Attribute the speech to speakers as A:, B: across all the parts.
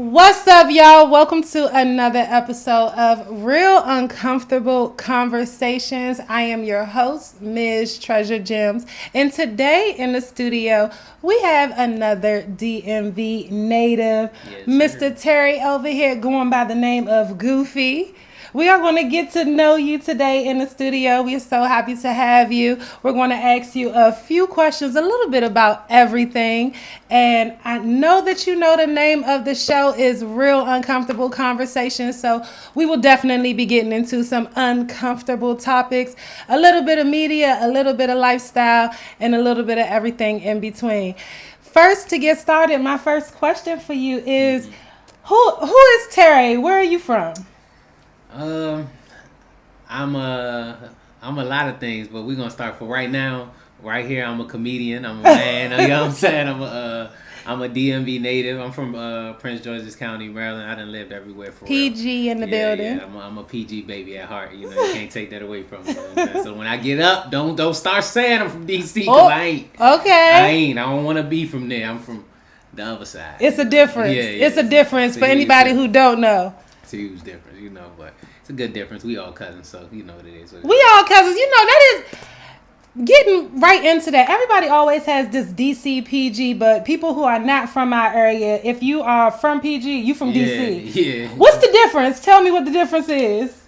A: What's up, y'all? Welcome to another episode of Real Uncomfortable Conversations. I am your host, Ms. Treasure Gems. And today in the studio, we have another DMV native,
B: Yes,
A: Mr.
B: sir.
A: Terry over here going by the name of Goofy. We are going to get to know you today in the studio. We are so happy to have you. We're going to ask you a few questions, a little bit about everything. And I know that you know the name of the show is Real Uncomfortable Conversations. So we will definitely be getting into some uncomfortable topics, a little bit of media, a little bit of lifestyle, and a little bit of everything in between. First, to get started, my first question for you is, who is Terry? Where are you from?
B: Um, I'm a lot of things, but we're gonna start for right now. Right here, I'm a comedian. I'm a man. You know what I'm saying? I'm a DMV native. I'm from Prince George's County, Maryland. I done lived everywhere for real.
A: PG in the building.
B: Yeah, I'm a PG baby at heart. You know, you can't take that away from me. You know what I'm saying? So when I get up, don't start saying I'm from DC because I ain't.
A: Okay.
B: I ain't. I don't want to be from there. I'm from the other side.
A: It's a difference.
B: Yeah.
A: It's a difference
B: It's
A: for
B: a huge
A: anybody
B: difference.
A: who don't know.
B: It's a huge difference, but it's a good difference. We all cousins, so you know what it is.
A: We all cousins. That is getting right into that. Everybody always has this DC PG, but people who are not from our area, if you are from PG, you from DC.
B: Yeah.
A: What's the difference? Tell me what the difference is.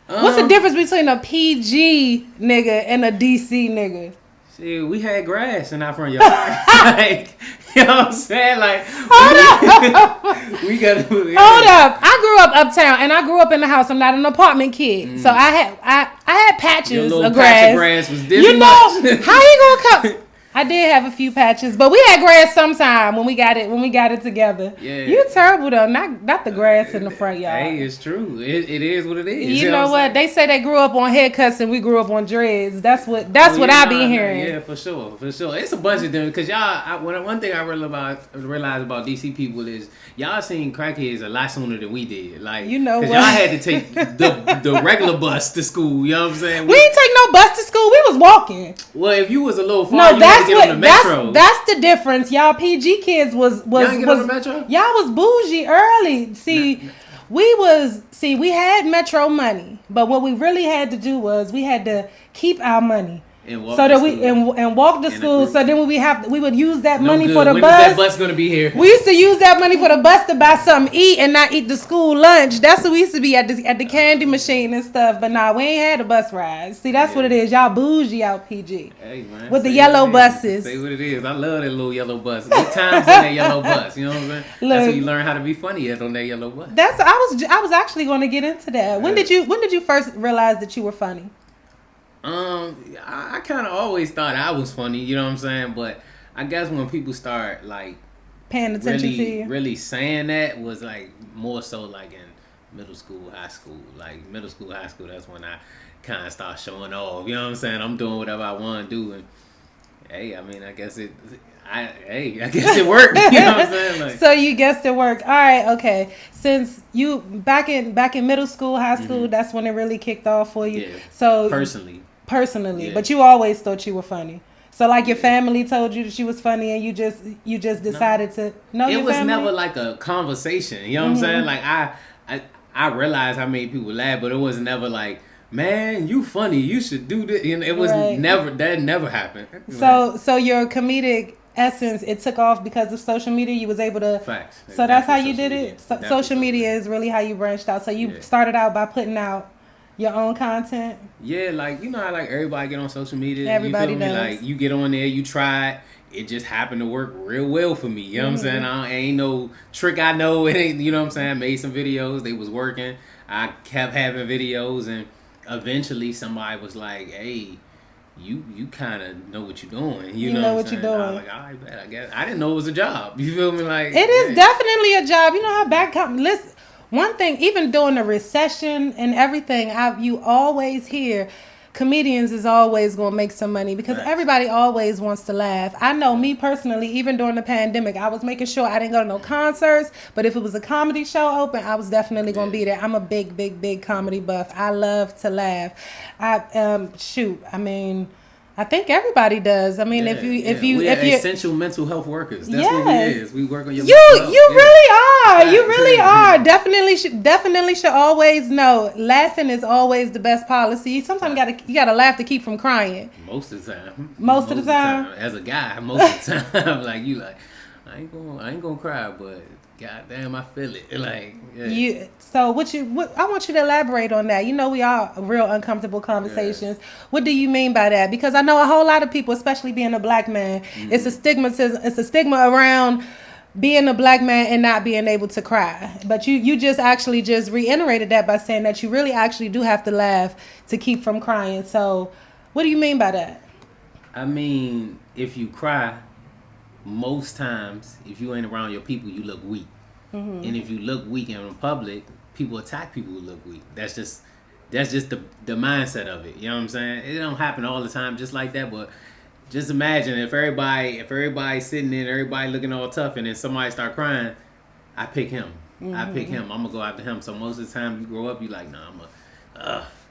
A: What's the difference between a PG nigga and a DC nigga?
B: See, we had grass in our front yard. Like, you know what I'm saying? Like,
A: Hold up.
B: we got.
A: Hold up. I grew up uptown and I grew up in the house. I'm not an apartment kid. So I had patches
B: Your little
A: of
B: patch
A: grass.
B: of grass was different.
A: How you gonna come? I did have a few patches, but we had grass sometime when we got it together.
B: Yeah.
A: You terrible though, not the grass in the front yard.
B: Hey, it's true. It is what it is.
A: You know what? They say they grew up on haircuts and we grew up on dreads. That's what I be hearing.
B: Yeah, for sure. It's a bunch of them because one thing I realized about DC people is y'all seen crackheads a lot sooner than we did. Like,
A: You know
B: because
A: what?
B: y'all had to take the regular bus to school. You know what I'm saying?
A: We ain't take no bus to school. We was walking.
B: Well, if you was a little far,
A: No,
B: you had to get on the metro.
A: that's the difference. Y'all PG kids was
B: Y'all didn't get on the metro?
A: Y'all was bougie early. We had metro money, but what we really had to do was we had to keep our money.
B: And walk
A: So
B: to
A: that we
B: school.
A: and walk to
B: In a
A: school.
B: group.
A: So then we would use that
B: No
A: money
B: good.
A: for the
B: When
A: bus.
B: is that bus gonna be here?
A: We used to use that money for the bus to buy something to eat and not eat the school lunch. That's what we used to be at the candy machine and stuff. But nah, we ain't had a bus ride. See, that's what it is. Y'all bougie out PG.
B: Hey, man,
A: With the
B: say
A: yellow
B: what it is.
A: buses.
B: Say what it is. I love that little yellow bus. Good times in that yellow bus. You know what I'm saying?
A: Look.
B: That's when you learn how to be funny on that yellow bus.
A: I was actually going to get into that. When did you first realize that you were funny?
B: I kind of always thought I was funny. You know what I'm saying? But I guess when people start like
A: Paying attention to you.
B: really saying that was like more so like in middle school, high school. Like middle school, high school. That's when I kind of start showing off. You know what I'm saying? I'm doing whatever I want to do, and hey, I mean, I guess it worked. You know what I'm saying? Like,
A: So you guessed it worked. All right, okay. Since you back in middle school, high school, that's when it really kicked off for you.
B: Yeah.
A: So
B: personally, yeah.
A: but you always thought you were funny. So like your family told you that you was funny, and you just decided to know your
B: it was
A: family?
B: never like a conversation. You know what I'm saying? Like I realized I made people laugh, but it was never like, man, you funny. You should do this. You know, it was
A: Right.
B: never happened.
A: So your comedic essence, it took off because of social media. You was able to.
B: Facts.
A: So that's how you
B: Definitely
A: did
B: social
A: it.
B: media.
A: So,
B: Definitely
A: social media is really how you branched out. So you
B: Yeah.
A: started out by putting out your own content.
B: Yeah, like you know how like everybody get on social media.
A: Everybody
B: you feel me?
A: does.
B: Like you get on there, you try it. It just happened to work real well for me. You know what I'm saying? Ain't no trick I know. It ain't. You know what I'm saying? I made some videos. They was working. I kept having videos, and eventually somebody was like, "Hey, you kind of know what you're doing. You know what
A: you're
B: I'm saying?" I
A: doing.
B: was like, "All right, bet. I guess I didn't know it was a job." You feel me? Like
A: It is
B: yeah.
A: definitely a job. You know how listen, one thing, even during the recession and everything, you always hear comedians is always going to make some money because
B: Right.
A: everybody always wants to laugh. I know me personally, even during the pandemic, I was making sure I didn't go to no concerts, but if it was a comedy show open, I was definitely going to be there. I'm a big comedy buff. I love to laugh. I think everybody does. I mean, if you
B: we're essential mental health workers. That's what we is. We work on your
A: you
B: mental health.
A: really are. are. You really are. Definitely should always know. Laughing is always the best policy. Sometimes you gotta laugh to keep from crying.
B: Most of the time.
A: Most of the time.
B: As a guy, most of the time, like you, like I ain't gonna cry, but goddamn, I feel it. Like yeah.
A: So I want you to elaborate on that. You know, we are real uncomfortable conversations. Yeah. What do you mean by that? Because I know a whole lot of people, especially being a black man, it's a stigma around being a black man and not being able to cry. But you just actually just reiterated that by saying that you really actually do have to laugh to keep from crying. So what do you mean by that?
B: I mean, if you cry, most times, if you ain't around your people, you look weak. Mm-hmm. And if you look weak in public, people attack people who look weak. That's just the mindset of it. You know what I'm saying? It don't happen all the time just like that, but just imagine if everybody's sitting there, everybody looking all tough, and then somebody start crying, I pick him. Mm-hmm. I'm gonna go after him. So most of the time you grow up, you like, nah,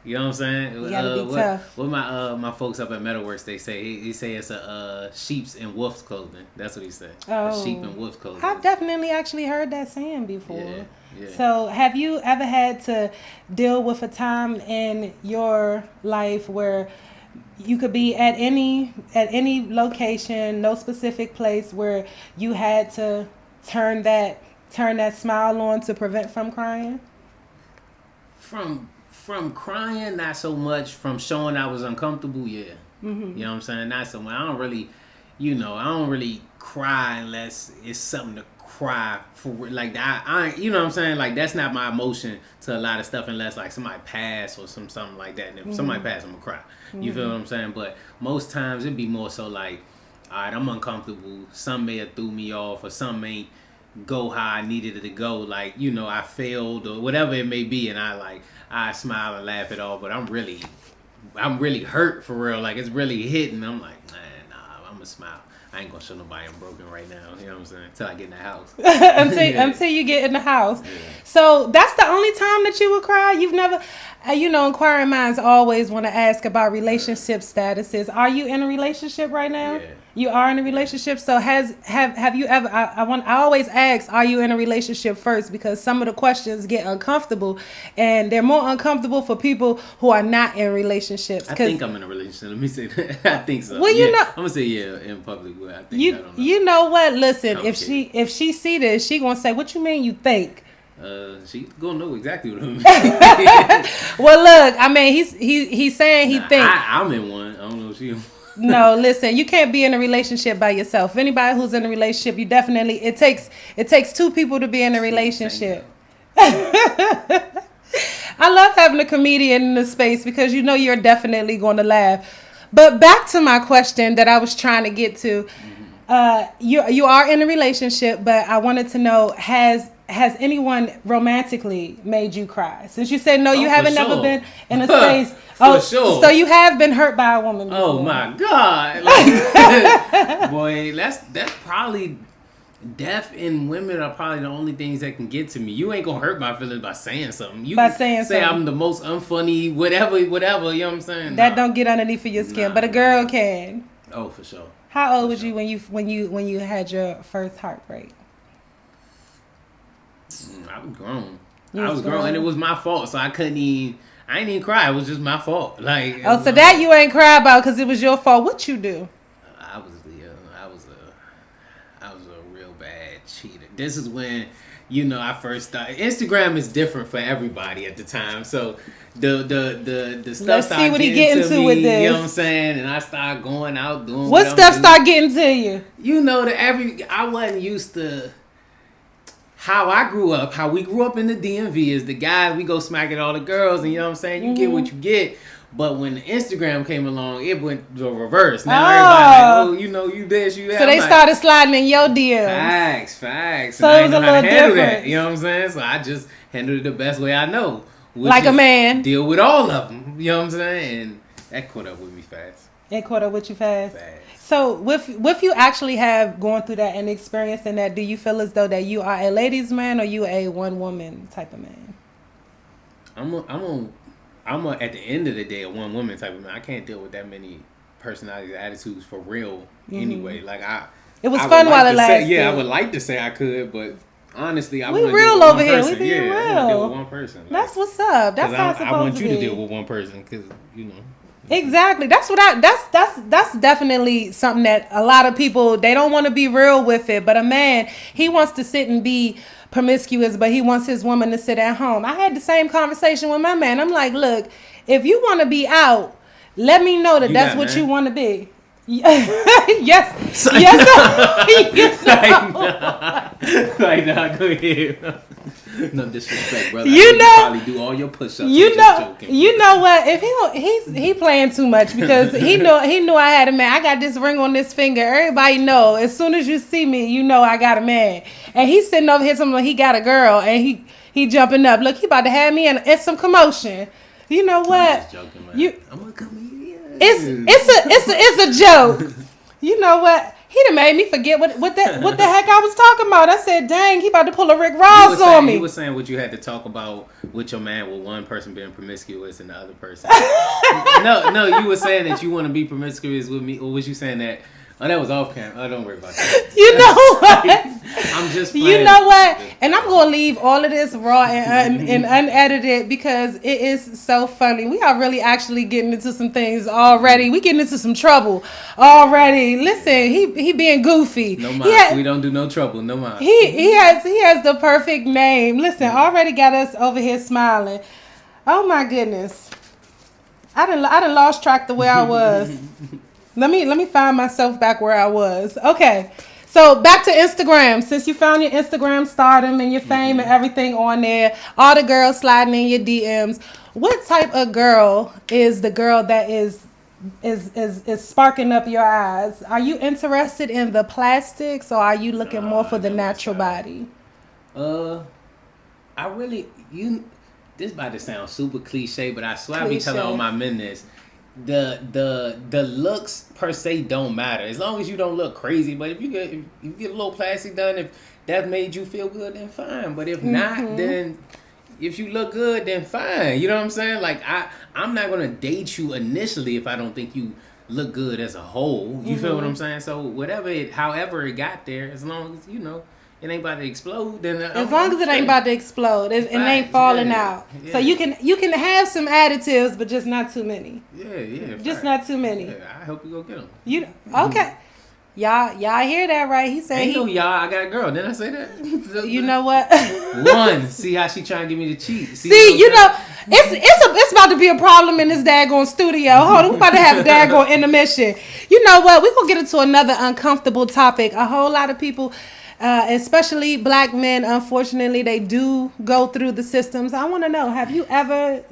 B: you know what I'm saying?
A: You gotta be tough.
B: What my folks up at Metalworks, they say he say it's a sheep's and wolf's clothing. That's what he said.
A: Oh,
B: a sheep and wolf's clothing.
A: I've definitely actually heard that saying before.
B: Yeah.
A: So have you ever had to deal with a time in your life where you could be at any location, no specific place, where you had to turn that smile on to prevent from crying?
B: From crying, not so much. From showing I was uncomfortable, yeah. Mm-hmm. You know what I'm saying? Not so much. I don't really cry unless it's something to cry for. Like that, I you know what I'm saying? Like that's not my emotion to a lot of stuff unless like somebody pass or something like that. And if somebody pass, I'm gonna cry. You feel what I'm saying? But most times it'd be more so like, all right, I'm uncomfortable. Something may have threw me off, or something ain't go how I needed it to go. Like, you know, I failed or whatever it may be, and I smile and laugh it all, but I'm really hurt for real. Like it's really hitting. I'm like, man, nah, I'm gonna smile. I ain't gonna show nobody I'm broken right now. You know what I'm saying? Until I get in the house.
A: until you get in the house. Yeah. So that's the only time that you would cry? You've never, inquiring minds always want to ask about relationship statuses. Are you in a relationship right now?
B: Yeah.
A: You are in a relationship. So have you ever? I always ask, are you in a relationship first? Because some of the questions get uncomfortable, and they're more uncomfortable for people who are not in relationships.
B: I think I'm in a relationship. Let me say that. I think so.
A: Well,
B: I'm gonna say yeah in public, but I think I don't know.
A: You know what? Listen, if she see this, she gonna say, "What you mean you think?"
B: She gonna know exactly what I mean.
A: Well, look, I mean, he's saying he thinks.
B: I'm in one. I don't know if she.
A: No, listen, you can't be in a relationship by yourself. Anybody who's in a relationship, you definitely, it takes two people to be in a relationship. I love having a comedian in the space because you're definitely going to laugh. But back to my question that I was trying to get to. You are in a relationship, but I wanted to know, has anyone romantically made you cry? Since you said no, you haven't never been in a space.
B: For sure.
A: So you have been hurt by a woman before.
B: Oh my God. Like, boy, that's probably deaf and women are probably the only things that can get to me. You ain't gonna hurt my feelings by saying something. You say I'm the most unfunny, whatever, you know what I'm saying?
A: That don't get underneath of your skin, but a girl can.
B: Oh, for sure.
A: How old was you when you had your first heartbreak?
B: I was grown. I was grown, and it was my fault, so I ain't even cry. It was just my fault. Like,
A: so that you ain't cry about because it was your fault. What you do?
B: I was a real bad cheater. This is when I first started. Instagram is different for everybody at the time, so the stuff started getting to me. With this. You know what I'm saying? And I started going out doing
A: what stuff start getting to you.
B: I wasn't used to. How I grew up, how we grew up in the DMV is the guys, we go smack at all the girls, and you know what I'm saying? You get what you get. But when Instagram came along, it went the reverse. Now everybody like, you this, you that.
A: So they started sliding in your DMs.
B: Facts.
A: So it was a little different.
B: That, you know what I'm saying? So I just handled it the best way I know.
A: Like a man.
B: Deal with all of them. You know what I'm saying? And that caught up with me fast.
A: It caught up with you fast? So with you actually have gone through that and experiencing that, do you feel as though that you are a ladies' man or you a one woman type of man?
B: I'm at the end of the day a one woman type of man. I can't deal with that many personalities, attitudes for real. Anyway, like it was fun while it lasted. I would like to say I could, but honestly, I
A: We
B: want to
A: real
B: deal with
A: over
B: one
A: here.
B: person.
A: We being
B: Yeah, I want to deal
A: real.
B: with one person. Like,
A: That's what's up. That's how it's supposed
B: I want
A: to
B: you
A: be.
B: to deal with one person because
A: Exactly. That's what that's definitely something that a lot of people, they don't want to be real with it. But a man, he wants to sit and be promiscuous, but he wants his woman to sit at home. I had the same conversation with my man. I'm like, look, if you want to be out, let me know that
B: You
A: that's
B: got,
A: what
B: man.
A: you want to be. Yes. Yes.
B: like, nah, go ahead. No disrespect, brother.
A: You know-
B: probably do all your push-ups.
A: You
B: I'm just
A: know,
B: joking.
A: you know what? If he playing too much because he knew I had a man. I got this ring on this finger. Everybody know. As soon as you see me, you know I got a man. And he's sitting over here, something like he got a girl, and he jumping up. Look, he about to have me in it's some commotion. You know what?
B: I'm just joking, man. I'm a comedian.
A: It's a joke. You know what? He done made me forget what the heck I was talking about. I said, dang, he about to pull a Rick Ross on me.
B: He was saying what you had to talk about with your man with one person being promiscuous and the other person. no, you were saying that you want to be promiscuous with me, or was you saying that? Oh, that was off camera. Oh, don't worry about that.
A: You know what?
B: I'm just playing.
A: You know what? And I'm going to leave all of this raw and unedited because it is so funny. We are really actually getting into some things already. We getting into some trouble already. Listen, he being goofy.
B: No mind. We don't do no trouble. No mind.
A: He has the perfect name. Listen, already got us over here smiling. Oh my goodness. I done lost track the way I was. Let me find myself back where I was. Okay. So back to Instagram. Since you found your Instagram stardom and your fame and everything on there, all the girls sliding in your DMs. What type of girl is the girl that is sparking up your eyes? Are you interested in the plastics, or are you looking more for the natural body?
B: I really this about to sound super cliche, but I swear I be telling all my men this. The looks per se don't matter as long as you don't look crazy. But if you get a little plastic done, if that made you feel good, then fine. But if not, then if you look good, then fine. You know what I'm saying? Like I'm not gonna date you initially if I don't think you look good as a whole. You feel what I'm saying? So however it got there, as long as it ain't about to explode, then
A: as long as it ain't about to explode, it ain't falling out. Yeah. So you can have some additives, but just not too many.
B: Yeah.
A: Just not too many.
B: Yeah, I hope you go get them.
A: Okay. Y'all hear that right? He said
B: y'all. I got a girl. Didn't I say that?
A: You know what?
B: One. See how she trying to get me to cheat.
A: See it's about to be a problem in this daggone studio. Hold on, we about to have a daggone intermission. You know what? We're gonna get into another uncomfortable topic. A whole lot of people, especially black men, unfortunately, they do go through the systems. I want to know, have you ever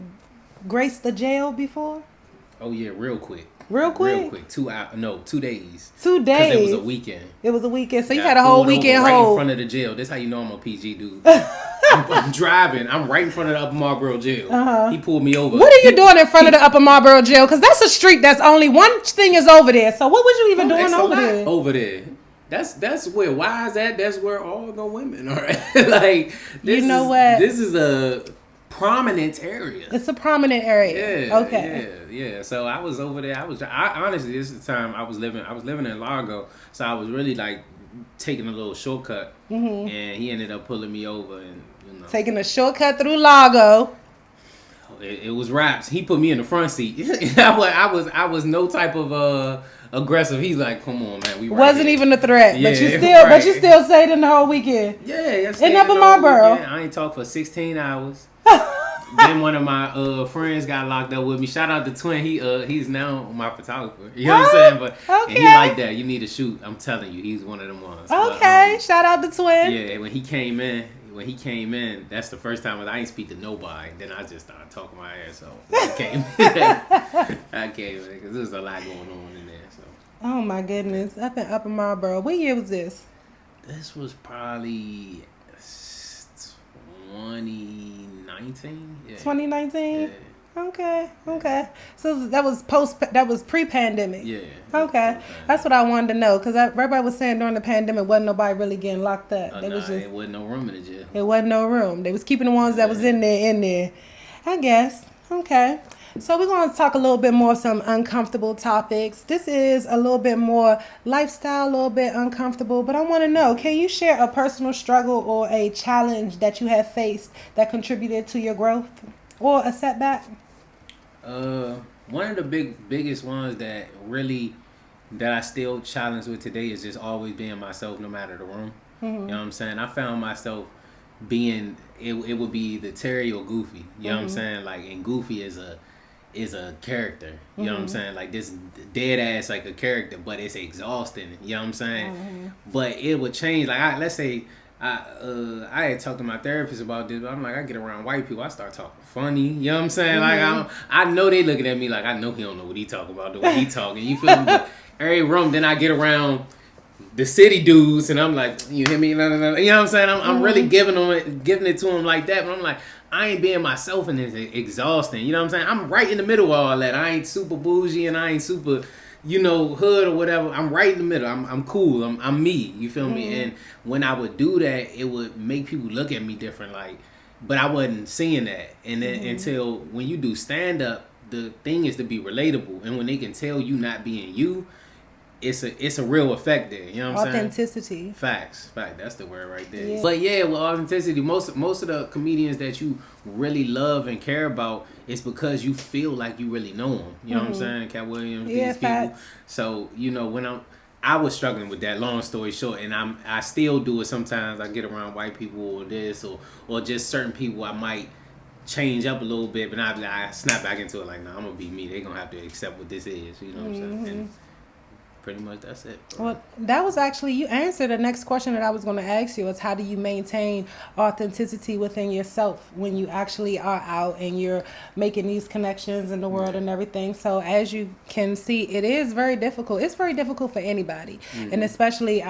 A: graced the jail before?
B: Oh yeah, real quick.
A: Real quick?
B: 2 days.
A: 2 days.
B: Because it was a weekend.
A: It was a weekend, so you had a whole weekend
B: right
A: hold.
B: in front of the jail. That's how you know I'm a PG dude. I'm driving. I'm right in front of the Upper Marlboro jail. He pulled me over.
A: What are you doing in front of the Upper Marlboro jail? Because that's a street that's only one thing is over there. So what was you even doing over there?
B: Over there. That's where. Why is that? That's where all the women are. Like this is a prominent area.
A: It's a prominent area.
B: Yeah.
A: Okay.
B: Yeah. So I was over there. I honestly, this is the time I was living in Largo, so I was really like taking a little shortcut, and he ended up pulling me over and
A: taking a shortcut through Largo.
B: It was raps. He put me in the front seat. I was no type of aggressive. He's like, come on, man. We
A: wasn't even a threat.
B: Yeah,
A: but you still stayed in the whole weekend.
B: Yeah.
A: In Upper Marlboro.
B: I ain't talked for 16 hours. Then one of my friends got locked up with me. Shout out to Twin. He's now my photographer. You know what I'm saying? But and he like that. You need to shoot. I'm telling you, he's one of them ones.
A: Okay. But, shout out to Twin.
B: Yeah. When he came in, that's the first time I ain't speak to nobody. Then I just started talking my ass off. I came in because there's a lot going on in there. So.
A: Oh my goodness! Up in Upper Marlboro. What year was this?
B: This was probably 2019. Yeah.
A: 2019.
B: Yeah.
A: Okay. So that was pre-pandemic.
B: Yeah.
A: Okay. That's what I wanted to know, because everybody was saying during the pandemic wasn't nobody really getting locked up.
B: It wasn't no room in the jail.
A: It wasn't no room. They was keeping the ones that was in there. I guess. Okay. So we're going to talk a little bit more some uncomfortable topics. This is a little bit more lifestyle, a little bit uncomfortable, but I want to know, can you share a personal struggle or a challenge that you have faced that contributed to your growth or a setback?
B: One of the biggest ones that really that I still challenge with today is just always being myself no matter the room. You know what I'm saying? I found myself being it would be the Terry or Goofy. You know what I'm saying? Like, and Goofy is a character. You know what I'm saying? Like this dead ass like a character, but it's exhausting. You know what I'm saying? But it would change. Like let's say I had talked to my therapist about this, but I'm like, I get around white people, I start talking funny. You know what I'm saying? Like I know they looking at me like I know he don't know what he talking about the way he talking. You feel me? But every room, then I get around the city dudes, and I'm like, you hear me? You know what I'm saying? I'm really giving it to them like that, but I'm like, I ain't being myself, and it's exhausting. You know what I'm saying? I'm right in the middle of all that. I ain't super bougie, and I ain't super, hood or whatever. I'm right in the middle. I'm cool. I'm me. You feel me? And when I would do that, it would make people look at me different, like, but I wasn't seeing that. And then until when you do stand up, the thing is to be relatable, and when they can tell you not being you, it's a real effect there. You know what I'm saying?
A: Authenticity.
B: Facts. That's the word right there.
A: Yeah.
B: But yeah, with authenticity, most of the comedians that you really love and care about, it's because you feel like you really know them. You know what I'm saying? Cat Williams, these people. So when I was struggling with that. Long story short, and I still do it sometimes. I get around white people or this or just certain people I might change up a little bit, but I snap back into it like, nah, I'm gonna be me. They're gonna have to accept what this is. You know what I'm saying? And pretty much that's it. Bro.
A: Well, that was actually, you answered the next question that I was going to ask you, is how do you maintain authenticity within yourself when you actually are out and you're making these connections in the world and everything. So as you can see, it is very difficult. It's very difficult for anybody. And especially,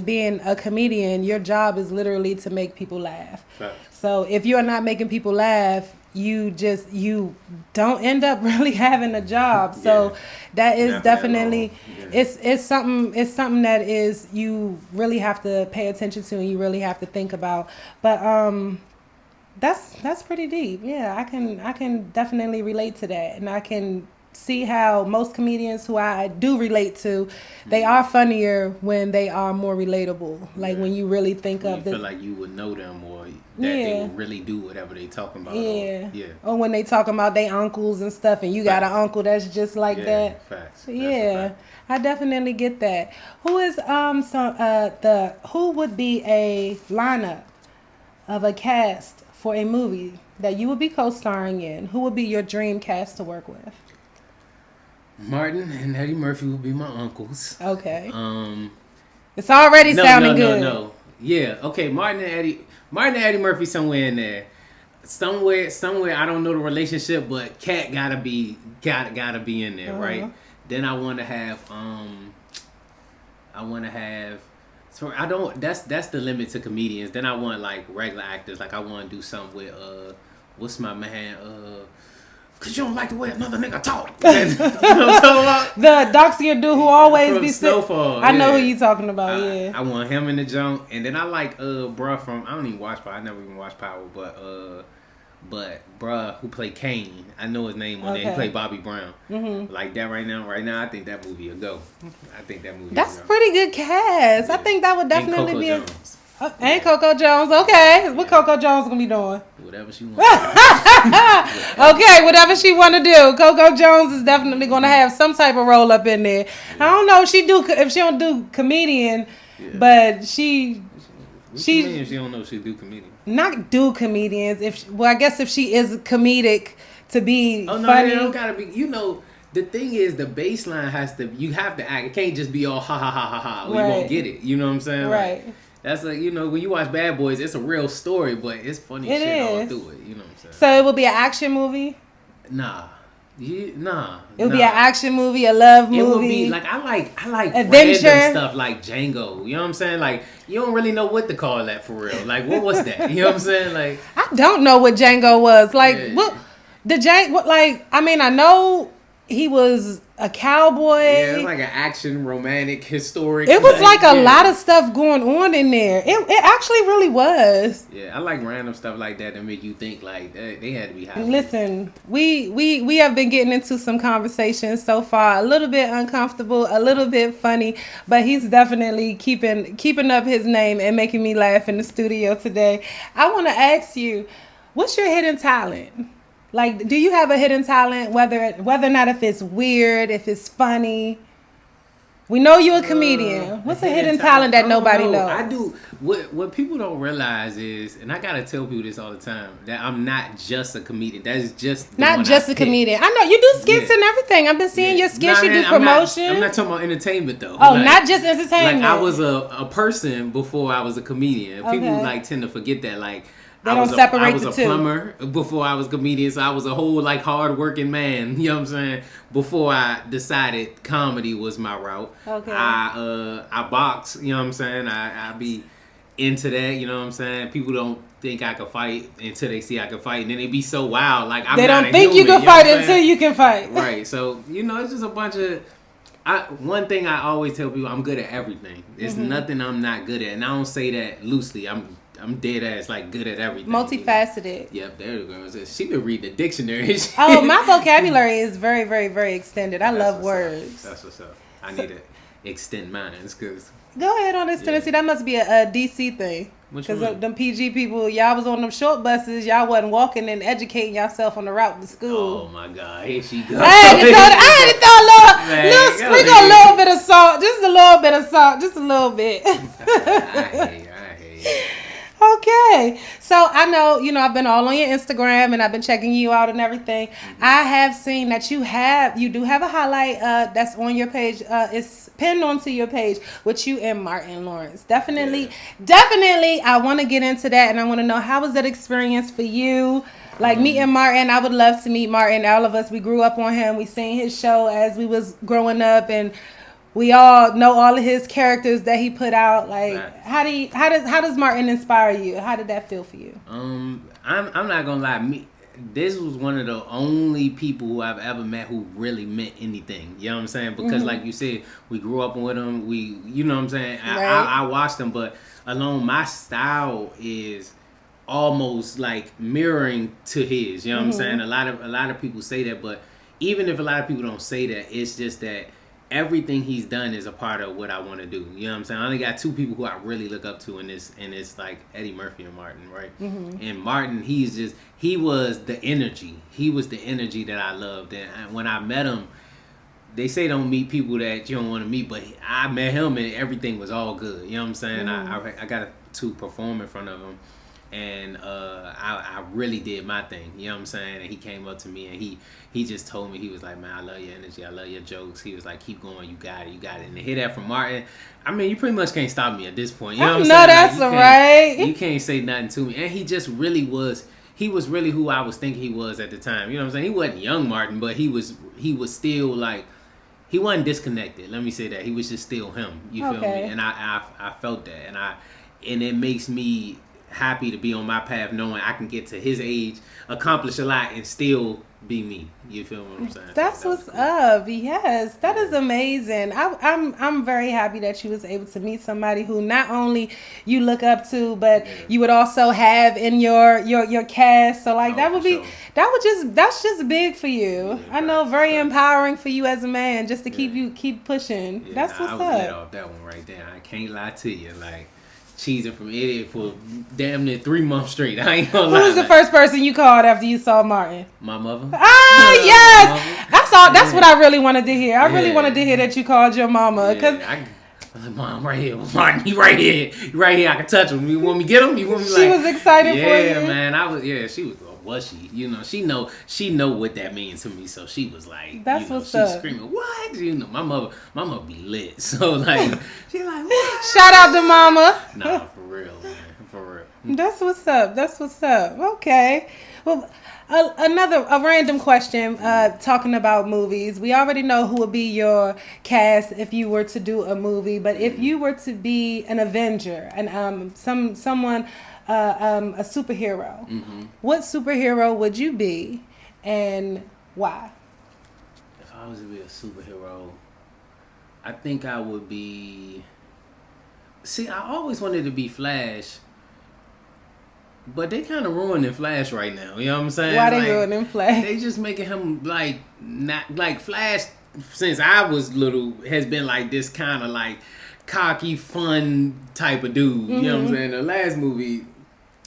A: being a comedian, your job is literally to make people laugh.
B: Right.
A: So if you're not making people laugh, you don't end up really having a job. So that is definitely it's something that is you really have to pay attention to and you really have to think about. But that's pretty deep. Yeah, I can definitely relate to that, and I can see how most comedians who I do relate to, they are funnier when they are more relatable. Like when you really think
B: when
A: of
B: you feel like you would know them or that they would really do whatever they talking about. Or when they talking about their uncles and stuff, and you got an uncle that's just like that. Facts.
A: I definitely get that. Who is who would be a lineup of a cast for a movie that you would be co-starring in? Who would be your dream cast to work with?
B: Martin and Eddie Murphy would be my uncles.
A: Okay. It's already sounding good.
B: No. Yeah. Okay. Martin and Eddie Murphy somewhere in there. Somewhere. I don't know the relationship, but Cat gotta be in there, right? Then I want to have. So I don't. That's the limit to comedians. Then I want like regular actors. Like I want to do something with what's my man Cause you don't like the way another nigga talk. You know what I'm talking about?
A: The dark-skinned dude who always be sick.
B: Snowfall.
A: I know who you talking about.
B: I want him in the junk, and then I like bruh from I don't even watch Power. I never even watched Power, but bruh who played Kane. I know his name on there. He played Bobby Brown. Like that right now. I think that movie will go.
A: That's a pretty good cast. Yeah. I think that would definitely
B: and
A: be
B: Jones.
A: And Coco Jones, okay. What Coco Jones gonna be doing?
B: Whatever she wants.
A: Okay, whatever she want to do. Coco Jones is definitely gonna have some type of role up in there. Yeah. I don't know if she don't do comedian, but she
B: don't know if she do comedian.
A: Not do comedians. I guess if she is comedic to be funny.
B: It don't gotta be. The thing is, the baseline you have to act. It can't just be all ha ha ha ha ha. Or you won't get it. You know what I'm saying?
A: Right.
B: Like, that's like, when you watch Bad Boys, it's a real story, but it's funny shit all through it. You know what I'm saying?
A: So it will be an action movie?
B: Nah.
A: It'll be an action movie, a love movie.
B: It will be like I like
A: adventure
B: random stuff like Django. You know what I'm saying? Like you don't really know what to call that for real. Like what was that? You know what I'm saying? Like
A: I don't know what Django was. Like what the I know he was a cowboy.
B: Yeah, it's like an action, romantic, historic.
A: It was like a lot of stuff going on in there. It actually really was.
B: Yeah, I like random stuff like that make you think like they had to be happy.
A: Listen, we have been getting into some conversations so far, a little bit uncomfortable, a little bit funny, but he's definitely keeping up his name and making me laugh in the studio today. I want to ask you, what's your hidden talent? Like, do you have a hidden talent, whether or not if it's weird, if it's funny? We know you're a comedian. What's a hidden talent that nobody knows?
B: I do. What people don't realize is, and I gotta tell people this all the time, that I'm not just a comedian. That is just
A: not just a comedian. I know you do skits and everything. I've been seeing your skits. You do promotion.
B: I'm not talking about entertainment though.
A: Oh, like, not just entertainment.
B: Like I was a person before I was a comedian. Okay. People like tend to forget that. Like
A: they don't separate the two.
B: I was a plumber before I was a comedian, so I was a whole like hard working man. You know what I'm saying? Before I decided comedy was my route.
A: Okay.
B: I box. You know what I'm saying? I be into that. You know what I'm saying? People don't think I can fight until they see I can fight, and then they be so wild. Like I'm
A: they
B: not
A: don't think
B: human,
A: you can fight until you can fight.
B: Right. So it's just a bunch of. One thing I always tell people, I'm good at everything. There's nothing I'm not good at, and I don't say that loosely. I'm dead ass like good at everything.
A: Multifaceted.
B: Yep, there you go. She been reading the dictionary.
A: Oh, my vocabulary is very, very, very extended. I love words.
B: That's what's up. I need to extend mine because.
A: Go ahead on this Tennessee. That must be a DC thing. Because them PG people, y'all was on them short buses. Y'all wasn't walking and educating yourself on the route to school.
B: Oh my God, here she goes.
A: I had to throw a little sprinkle, a little bit of salt, just a little bit of salt, just a little bit.
B: I hear you.
A: Okay, so I know I've been all on your Instagram and I've been checking you out and everything. I have seen that you do have a highlight that's on your page. It's pinned onto your page with you and Martin Lawrence. Definitely. I want to get into that, and I want to know, how was that experience for you? Like meeting Martin, I would love to meet Martin. All of us, we grew up on him. We seen his show as we was growing up, and we all know all of his characters that he put out. Like, how does Martin inspire you? How did that feel for you?
B: I'm not gonna lie. This was one of the only people who I've ever met who really meant anything. You know what I'm saying? Because like you said, we grew up with him. You know what I'm saying? Right. I watched him, but alone my style is almost like mirroring to his. You know what I'm saying? A lot of people say that, but even if a lot of people don't say that, it's just that everything he's done is a part of what I want to do. You know what I'm saying? I only got two people who I really look up to in this, and it's like Eddie Murphy and Martin, right? And Martin, he was the energy. He was the energy that I loved. And when I met him, they say don't meet people that you don't want to meet, but I met him and everything was all good. You know what I'm saying? I got to perform in front of him. And I really did my thing, you know what I'm saying? And he came up to me and he just told me, he was like, man, I love your energy, I love your jokes. He was like, keep going, you got it. And to hear that from Martin, I mean, you pretty much can't stop me at this point. You know what I'm saying?
A: No, that's like, right.
B: You can't say nothing to me. And he just really was. He was really who I was thinking he was at the time. You know what I'm saying? He wasn't young Martin, but he was still like, he wasn't disconnected. Let me say that. He was just still him. You feel me? And I felt that, and it makes me happy to be on my path, knowing I can get to his age, accomplish a lot, and still be me. You feel what I'm saying?
A: That's what's up. Yes, that is amazing. I'm very happy that you was able to meet somebody who not only you look up to, but you would also have in your cast. So like that's just big for you. Yeah, I know, very empowering for you as a man, just to keep pushing. Yeah, that's what's up. I was let off
B: that one right there. I can't lie to you, like. Cheesing from Idiot for damn near 3 months straight. I ain't gonna lie.
A: Who was the first person you called after you saw Martin?
B: My mother.
A: Yes! That's what I really wanted to hear. I really wanted to hear that you called your mama. Cause
B: I was like, Mom, right here. Martin, he right here. He right here. I can touch him. You want me to get him? You want me
A: She was excited for you?
B: Yeah, man. She was. Was she? You know, she know what that means to me. So she was like,
A: that's what's up.
B: She's screaming, what? You know, my mother be lit. So like, she's like, what?
A: Shout out to mama.
B: Nah, for real, man, for real.
A: That's what's up. Okay. Well, a random question. Talking about movies, we already know who would be your cast if you were to do a movie. But if you were to be an Avenger and someone. A superhero. What superhero would you be, and why?
B: If I I was to be a superhero, I think I would be. See, I always wanted to be Flash, but they kind of ruining Flash right now. You know what I'm saying?
A: Why they ruining Flash?
B: They just making him like not like Flash. Since I was little, has been like this kind of like cocky, fun type of dude. You know what I'm saying? The last movie,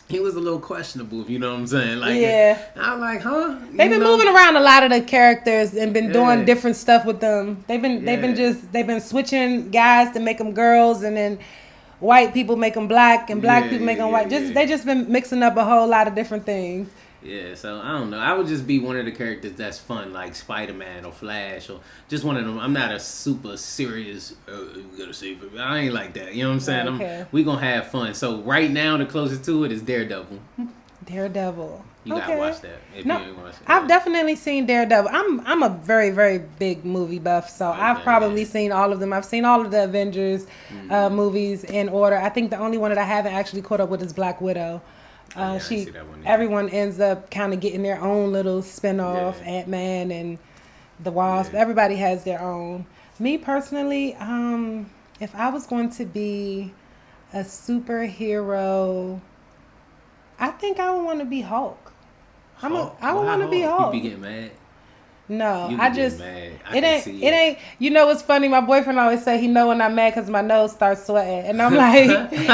B: he was a little questionable. You know what I'm saying? Like,
A: yeah.
B: I'm like, huh?
A: They've been moving around a lot of the characters and been doing different stuff with them. They've been switching guys to make them girls, and then white people make them black, and black people make them white. They just been mixing up a whole lot of different things.
B: Yeah, so I don't know. I would just be one of the characters that's fun, like Spider-Man or Flash, or just one of them. I'm not a super serious, you gotta save it. I ain't like that. You know what I'm saying?
A: Okay.
B: We gonna have fun. So right now, the closest to it is Daredevil.
A: Daredevil.
B: You gotta watch that. If you ain't watched it.
A: I've definitely seen Daredevil. I'm a very, very big movie buff, so I've probably seen all of them. I've seen all of the Avengers movies in order. I think the only one that I haven't actually caught up with is Black Widow. Everyone ends up kind of getting their own little spin-off. Ant-Man and the Wasp. Everybody has their own. Me personally, if I was going to be a superhero, I think I would want to be Hulk. I would want to be Hulk.
B: You be getting mad?
A: No,
B: I just mad.
A: It ain't. You know what's funny? My boyfriend always say he know when I'm mad because my nose starts sweating, and I'm like, he's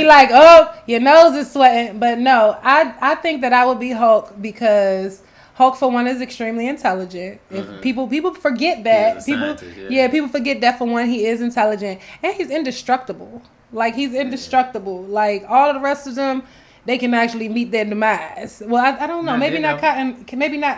A: like, oh, your nose is sweating. But no, I think that I would be Hulk because Hulk, for one, is extremely intelligent. If people forget that, people forget that, for one, he is intelligent and he's indestructible. Like, he's indestructible. Like, all of the rest of them, they can actually meet their demise. Well, I don't know. Maybe not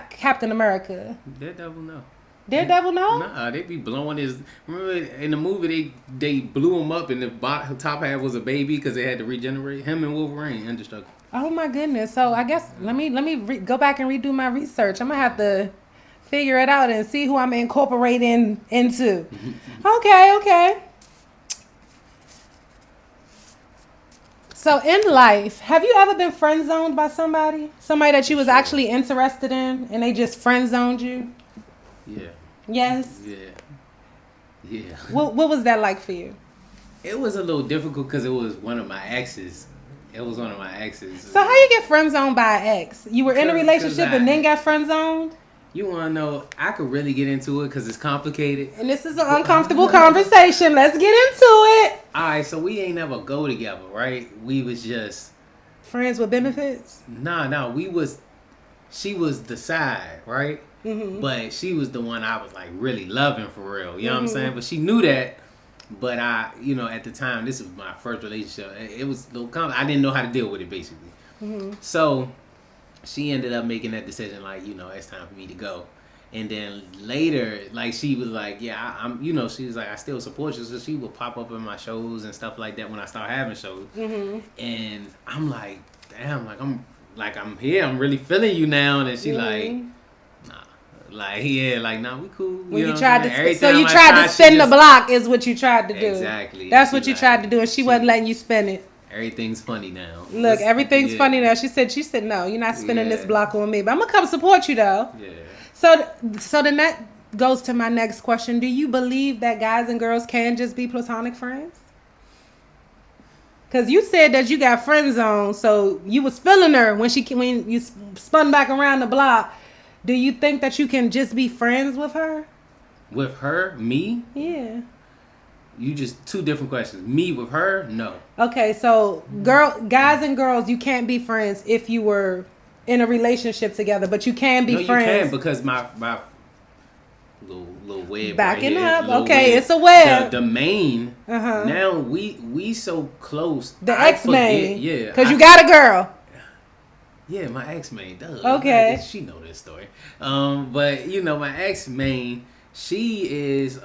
A: Captain America.
B: Daredevil, no.
A: Daredevil, no?
B: Nah, they be blowing his. Remember in the movie they blew him up and the top half was a baby because they had to regenerate him and Wolverine. Indestructible.
A: Oh my goodness! So I guess let me go back and redo my research. I'm gonna have to figure it out and see who I'm incorporating into. Okay. So in life, have you ever been friend zoned by somebody? Somebody that you was actually interested in and they just friend zoned you?
B: Yeah.
A: Yes?
B: Yeah.
A: What was that like for you?
B: It was a little difficult because it was one of my exes. So
A: how you get friend zoned by an ex? You were in a relationship and then got friend zoned?
B: You want to know, I could really get into it because it's complicated.
A: And this is an uncomfortable conversation. Let's get into it.
B: All right, so we ain't never go together, right? We was just...
A: friends with benefits?
B: No, she was the side, right? Mm-hmm. But she was the one I was like really loving for real. You know what I'm saying? But she knew that. But at the time, this was my first relationship. It was a little I didn't know how to deal with it, basically. Mm-hmm. So she ended up making that decision, like, it's time for me to go. And then later, like, she was like, yeah, I'm she was like, I still support you. So she would pop up in my shows and stuff like that when I start having shows. Mm-hmm. And I'm like, damn, I'm here. I'm really feeling you now. And she like, nah. Like, yeah, like, nah, we cool.
A: When you tried to spin the block is what you tried to do.
B: Exactly.
A: That's what you tried to do, and she wasn't letting you spin it.
B: Everything's funny now.
A: Look, everything's funny now. She said, no, you're not spinning this block on me. But I'm going to come support you, though.
B: Yeah.
A: So then that goes to my next question. Do you believe that guys and girls can just be platonic friends? Because you said that you got friend zone, so you was feeling her when you spun back around the block. Do you think that you can just be friends with her?
B: With her? Me?
A: Yeah.
B: You just two different questions. Me with her? No. Okay,
A: so guys and girls, you can't be friends if you were in a relationship together, but you can be friends. No, you can
B: because my little web
A: backing
B: right
A: up. Okay, web. It's a web.
B: The main. Now we so close.
A: The ex main.
B: Yeah.
A: Because you got a girl.
B: Yeah, my ex main.
A: Okay.
B: She know this story. But my ex main. She is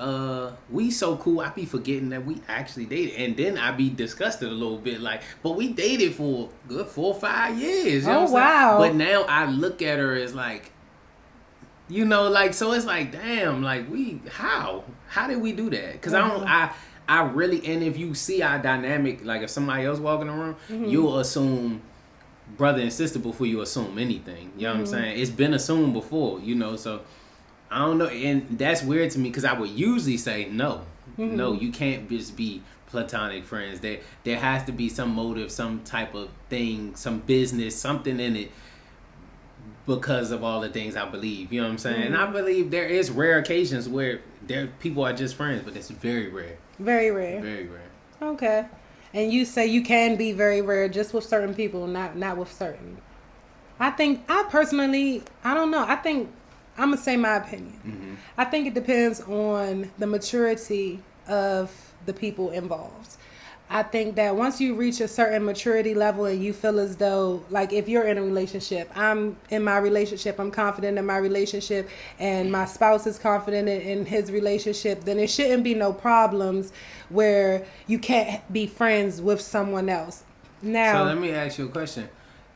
B: we so cool. I be forgetting that we actually dated, and then I be disgusted a little bit, like, but we dated for a good 4 or 5 years. You know
A: wow!
B: But now I look at her as like, so it's like, damn, like how did we do that? Because I really, and if you see our dynamic, like if somebody else walking around, you'll assume brother and sister before you assume anything. You know what I'm saying? It's been assumed before, so I don't know, and that's weird to me because I would usually say no. No, you can't just be platonic friends. There has to be some motive, some type of thing, some business, something in it because of all the things I believe. You know what I'm saying? And I believe there is rare occasions where people are just friends, but it's very rare.
A: Very rare.
B: Very rare.
A: Okay. And you say you can be very rare just with certain people, not with certain. I don't know. I think I'm going to say my opinion.
B: Mm-hmm.
A: I think it depends on the maturity of the people involved. I think that once you reach a certain maturity level and you feel as though, like if you're in a relationship, I'm in my relationship, I'm confident in my relationship, and my spouse is confident in his relationship, then it shouldn't be no problems where you can't be friends with someone else. Now,
B: so let me ask you a question.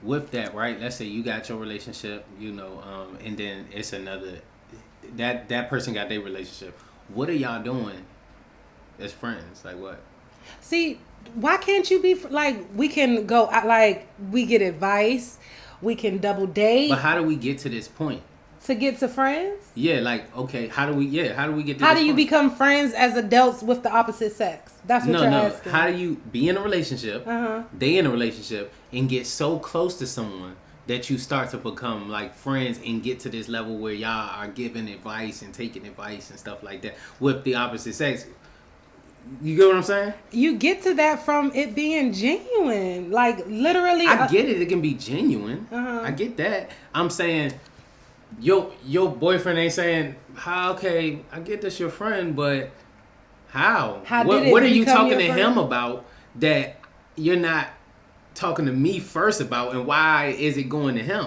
B: With that, right? Let's say you got your relationship, and then it's another, that person got their relationship. What are y'all doing as friends? Like what?
A: see, why can't you be like, we can go like, we get advice, we can double date
B: But how do we get to this point?
A: to get to friends?
B: Yeah, like okay, how do we get to
A: How
B: this
A: do you
B: point?
A: become friends as adults with the opposite sex? That's what you're asking.
B: How do you be in a relationship? They in a relationship and get so close to someone that you start to become like friends and get to this level where y'all are giving advice and taking advice and stuff like that with the opposite sex. You get what I'm saying?
A: You get to that from it being genuine. Like literally
B: I get it. It can be genuine. I get that. I'm saying your boyfriend ain't saying, okay, I get this your friend, but how? What are you talking to him about that you're not talking to me first about, and why is it going to him?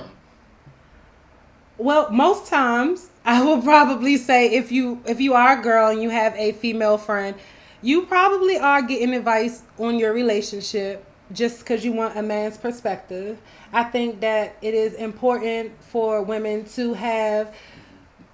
A: Well, most times I will probably say if you are a girl and you have a female friend, you probably are getting advice on your relationship just because you want a man's perspective. I think that it is important for women to have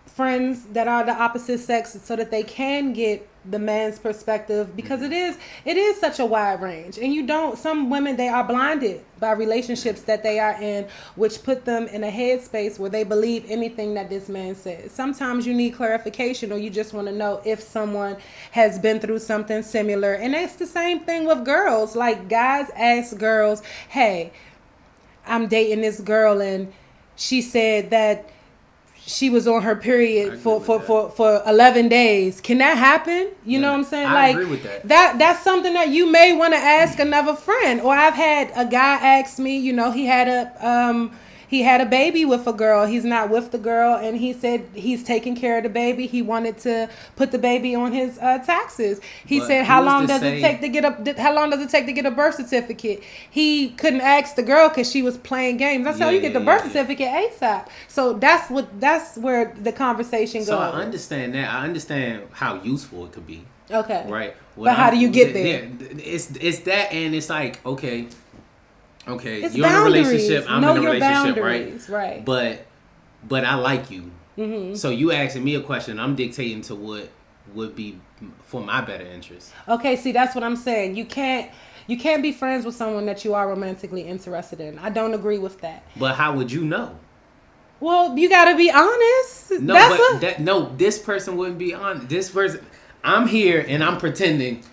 A: friends that are the opposite sex so that they can get the man's perspective, because it is such a wide range, and some women, they are blinded by relationships that they are in, which put them in a headspace where they believe anything that this man says. Sometimes you need clarification, or you just want to know if someone has been through something similar. And that's the same thing with girls. Like, guys ask girls, hey, I'm dating this girl and she said that she was on her period for 11 days. Can that happen? You know what I'm saying?
B: I agree with that.
A: That's something that you may want to ask another friend. Or I've had a guy ask me, he had a baby with a girl. He's not with the girl, and he said he's taking care of the baby. He wanted to put the baby on his taxes. He said, how long does it take to get a birth certificate? He couldn't ask the girl because she was playing games. I said, you get the birth certificate ASAP. So that's where the conversation goes.
B: So I understand that. I understand how useful it could be.
A: Okay.
B: Right.
A: But how do you get there?
B: It's that, and it's like, okay,
A: it's
B: you're
A: boundaries.
B: in a relationship, I'm
A: know
B: in a
A: your
B: relationship,
A: boundaries, right?
B: But I like you. Mm-hmm. So you asking me a question, I'm dictating to what would be for my better interest.
A: Okay, see, that's what I'm saying. You can't be friends with someone that you are romantically interested in. I don't agree with that.
B: But how would you know?
A: Well, you got to be honest.
B: No, this person wouldn't be honest. This person, I'm here and I'm pretending,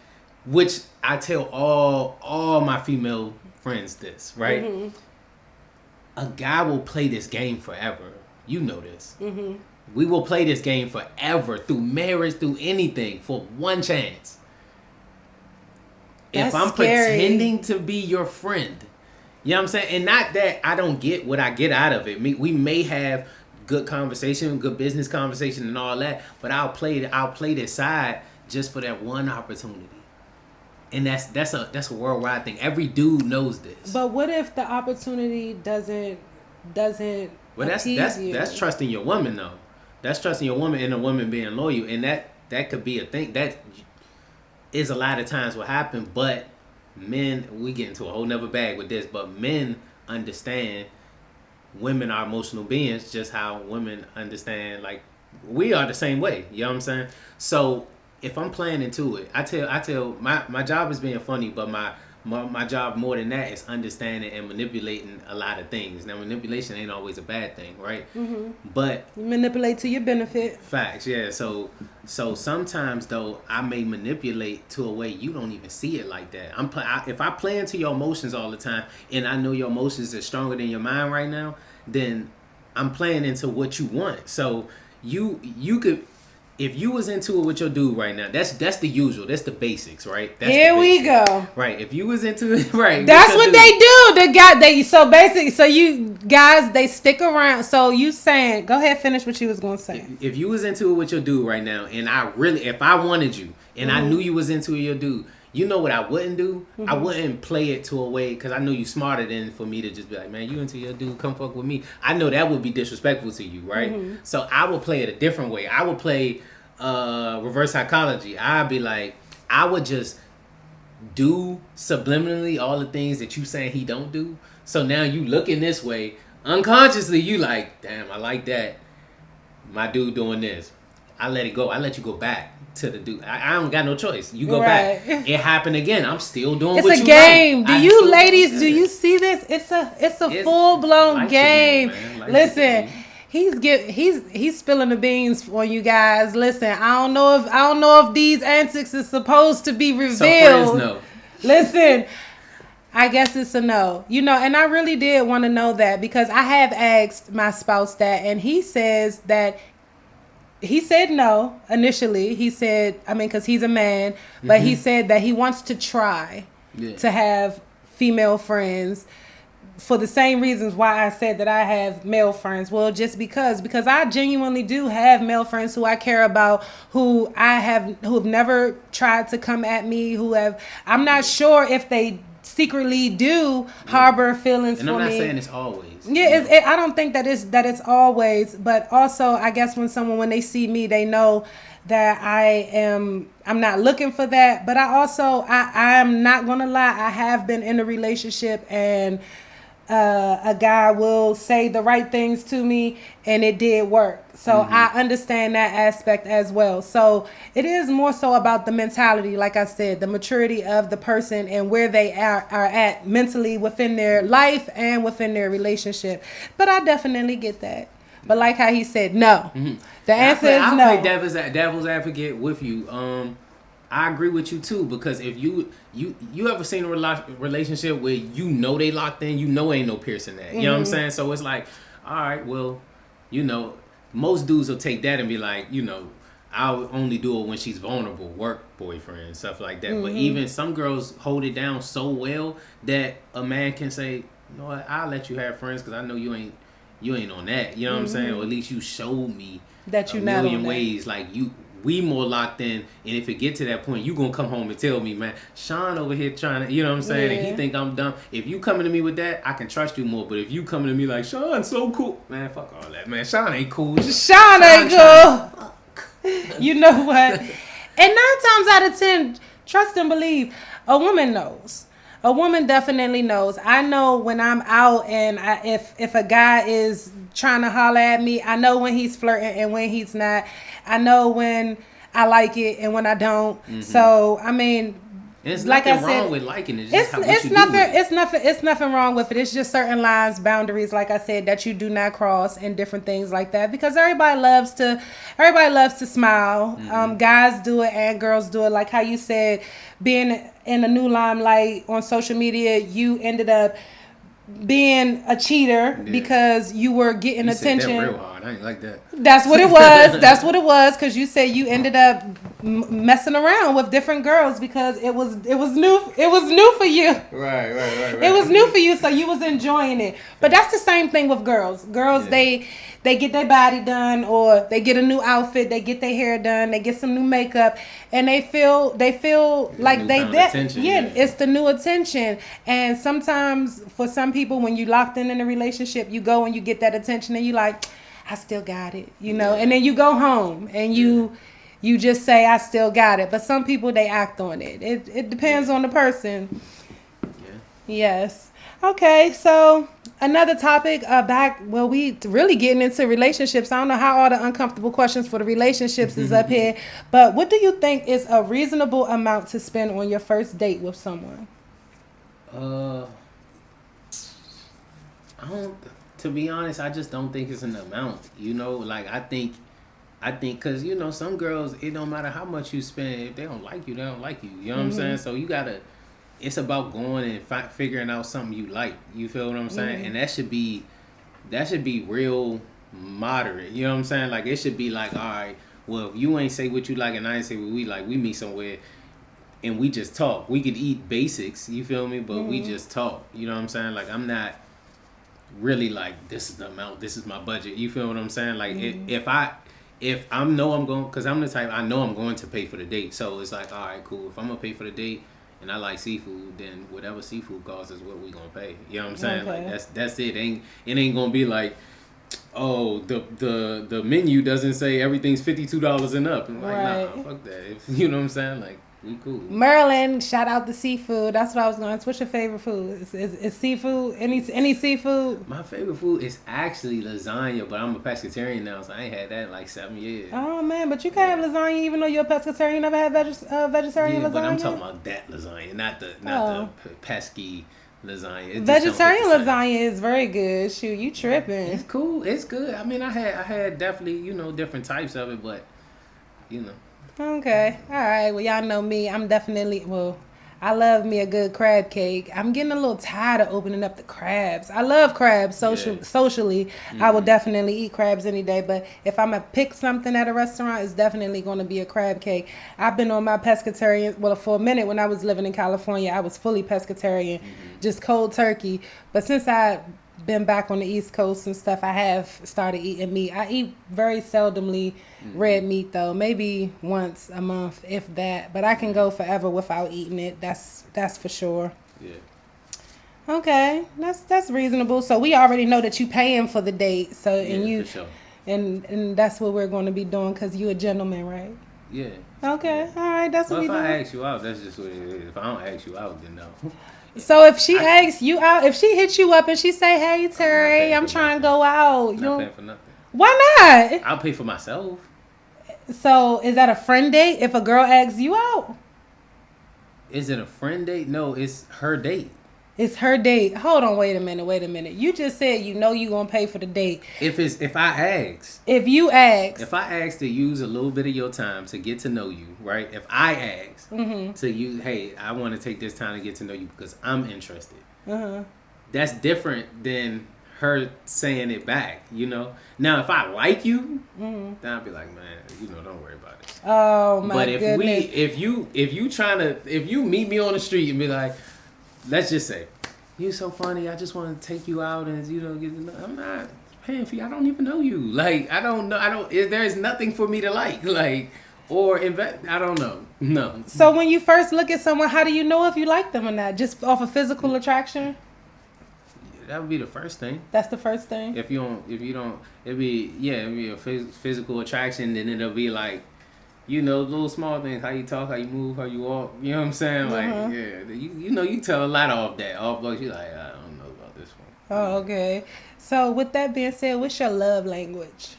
B: which I tell all my female friends this, right? Mm-hmm. A guy will play this game forever. You know this. Mm-hmm. We will play this game forever, through marriage, through anything, for one chance.
A: That's
B: if I'm
A: scary.
B: pretending to be your friend, you know what I'm saying? And not that I don't get what I get out of it. We may have good conversation, good business conversation and all that, but I'll play this side just for that one opportunity. And that's a worldwide thing. Every dude knows this.
A: But what if the opportunity doesn't
B: Well, that's trusting your woman though. That's trusting your woman and the woman being loyal, and that could be a thing. That is a lot of times what happens. But men, we get into a whole nother bag with this. But men understand women are emotional beings, just how women understand. Like, we are the same way. You know what I'm saying? So if I'm playing into it, I tell my job is being funny, but my job more than that is understanding and manipulating a lot of things. Now, manipulation ain't always a bad thing, right? But
A: You manipulate to your benefit.
B: facts, yeah. So sometimes though, I may manipulate to a way you don't even see it like that. If I play into your emotions all the time, and I know your emotions are stronger than your mind right now, then I'm playing into what you want. So you could, if you was into it with your dude right now, that's the usual, that's the basics, right? That's
A: Here
B: the
A: we
B: basics.
A: go.
B: Right. If you was into it, right.
A: That's
B: with
A: what
B: your
A: they
B: dude.
A: do. So basically, so you guys, they stick around. So you saying, go ahead, finish what you was gonna say.
B: If you was into it with your dude right now, and if I wanted you, and I knew you was into it with your dude, you know what I wouldn't do? I wouldn't play it to a way, because I know you smarter than for me to just be like, man, you into your dude, come fuck with me. I know that would be disrespectful to you, right? So I would play it a different way. I would play reverse psychology. I'd be like, I would just do subliminally all the things that you saying he don't do. So now you looking this way, unconsciously you like, damn, I like that. My dude doing this. I let it go. I let you go back to the dude. I don't got no choice. You go back. It happened again. I'm still doing
A: It's
B: what
A: a
B: you
A: game.
B: like.
A: Do you ladies, do you see this? It's a full blown
B: life's a
A: game.
B: game, man. Life's a
A: Listen,
B: game.
A: he's spilling the beans for you guys. Listen, I don't know if these antics is supposed to be revealed.
B: So friends know.
A: Listen, I guess it's a no. You know, and I really did want to know that, because I have asked my spouse that, and he says that he said no initially. He said, I mean, because he's a man, but he said that he wants to try to have female friends for the same reasons why I said that I have male friends. Well, just because I genuinely do have male friends who I care about, who have never tried to come at me, I'm not sure if they secretly do harbor feelings
B: And
A: for me.
B: I'm not saying it's always.
A: Yeah, I don't think that it's always, but also I guess when they see me, they know that I'm not looking for that. But I'm not gonna lie, I have been in a relationship, and a guy will say the right things to me, and it did work. So I understand that aspect as well. So it is more so about the mentality, like I said, the maturity of the person and where they are at mentally within their life and within their relationship. But I definitely get that. But like how he said, no. The answer is no.
B: I play devil's advocate with you. I agree with you too, because if you ever seen a relationship where you know they locked in, you know ain't no piercing that. You know what I'm saying? So it's like, all right, well, most dudes will take that and be like, I'll only do it when she's vulnerable, work boyfriend, stuff like that. But even some girls hold it down so well that a man can say, you know what, I'll let you have friends because I know you ain't on that. You know what I'm saying? Or at least you showed me
A: that you
B: a
A: not
B: million
A: on
B: ways. Like we more locked in, and if it get to that point, you gonna come home and tell me, man, Sean over here trying to, you know what I'm saying, and he think I'm dumb. If you coming to me with that, I can trust you more. But if you coming to me like, Sean's so cool, man, fuck all that, man. Sean ain't cool.
A: Sean ain't cool. You know what? And 9 times out of 10, trust and believe, a woman knows. A woman definitely knows. I know when I'm out, and if a guy is trying to holler at me, I know when he's flirting and when he's not. I know when I like it and when I don't. So I mean,
B: it's
A: like
B: nothing
A: I said,
B: wrong with liking it.
A: It's nothing wrong with it. It's just certain lines, boundaries, like I said, that you do not cross, and different things like that. Because everybody loves to smile. Guys do it and girls do it. Like how you said, being in a new limelight on social media, you ended up being a cheater because you were getting attention.
B: Said that real hard. I ain't like that.
A: That's what it was. That's what it was, because you said you ended up messing around with different girls because it was new. It was new for you.
B: Right.
A: It was new for you, so you was enjoying it. But that's the same thing with girls. Girls, they get their body done, or they get a new outfit, they get their hair done, they get some new makeup, and they feel like it's the new attention. And sometimes for some people, when you locked in a relationship, you go and you get that attention, and you like, I still got it, and then you go home and you just say, I still got it. But some people, they act on it. It depends on the person. Yes. Okay, so another topic we really getting into relationships. I don't know how all the uncomfortable questions for the relationships is up here, but what do you think is a reasonable amount to spend on your first date with someone?
B: Uh, I don't. To be honest, I just don't think it's an amount. You know, like I think, cause some girls, it don't matter how much you spend. If they don't like you, they don't like you. You know what I'm saying? So you gotta. It's about going and figuring out something you like. You feel what I'm saying? And that should be real moderate. You know what I'm saying? Like it should be like, all right, well, if you ain't say what you like and I ain't say what we like, we meet somewhere and we just talk. We could eat basics. You feel me? But we just talk. You know what I'm saying? Like I'm not really like this is the amount, this is my budget. You feel what I'm saying? Like if I know I'm going, because I'm the type, I know I'm going to pay for the date. So it's like, all right, cool. If I'm gonna pay for the date and I like seafood, then whatever seafood costs is what we gonna pay. You know what I'm saying?
A: Okay.
B: Like that's it. It ain't gonna be like, oh, the menu doesn't say everything's $52 and up. I'm like,
A: Right.
B: nah, fuck that. You know what I'm saying? Like we cool.
A: Merlin, shout out the seafood. That's what I was going to. What's your favorite food? Is seafood? Any seafood?
B: My favorite food is actually lasagna, but I'm a pescatarian now, so I ain't had that in like 7 years.
A: Oh man, but you can have lasagna even though you're a pescatarian. You never had vegetarian
B: Yeah,
A: lasagna?
B: but I'm talking about that lasagna, not the pesky lasagna. It just don't hit
A: Vegetarian
B: the same.
A: lasagna is very good. Shoot, you tripping.
B: It's cool. It's good. I mean, I had definitely different types of it, but you know.
A: Okay. All right. Well, y'all know me. I'm definitely, I love me a good crab cake. I'm getting a little tired of opening up the crabs. I love crabs
B: Yeah.
A: socially. I will definitely eat crabs any day. But if I'm going to pick something at a restaurant, it's definitely going to be a crab cake. I've been on my pescatarian. Well, for a minute when I was living in California, I was fully pescatarian, just cold turkey. But since I've been back on the East Coast and stuff, I have started eating meat. I eat very seldomly red meat though, maybe once a month, if that. But I can go forever without eating it. That's for sure.
B: Yeah.
A: Okay, that's reasonable. So we already know that you paying for the date. So
B: Yeah,
A: and you
B: for sure.
A: and that's what we're going to be doing because you a gentleman, right?
B: Yeah.
A: Okay, all right, that's
B: Well,
A: what
B: if
A: we
B: I
A: doing.
B: ask you out, that's just what it is. If I don't ask you out, then no.
A: So if she asks you out, if she hits you up and she say, "Hey Terry,
B: paying
A: I'm
B: for
A: trying to go out,"
B: I'm not paying for nothing.
A: why not?
B: I'll pay for myself.
A: So is that a friend date if a girl asks you out?
B: Is it a friend date? No, it's her date.
A: It's her date. Hold on, wait a minute. You just said you know you gonna pay for the date.
B: If I ask,
A: If you ask,
B: If I ask to use a little bit of your time to get to know you, right? If I ask to you, hey, I want to take this time to get to know you because I'm interested. That's different than her saying it back, Now, if I like you, then I'll be like, man, don't worry about it.
A: oh my
B: But if
A: goodness.
B: if you meet me on the street and be like, let's just say, you're so funny, I just want to take you out and get to know. I'm not paying for you. I don't even know you. Like I don't know. There is nothing for me to like or invest. I don't know. No.
A: So when you first look at someone, how do you know if you like them or not? Just off of physical attraction?
B: That would be the first thing.
A: That's the first thing.
B: If you don't, it'd be a physical attraction. Then it'll be like, little small things, how you talk, how you move, how you walk. You know what I'm saying? Like, you tell a lot off that. Off, but you like, I don't know about this one.
A: Oh, okay. So with that being said, what's your love language?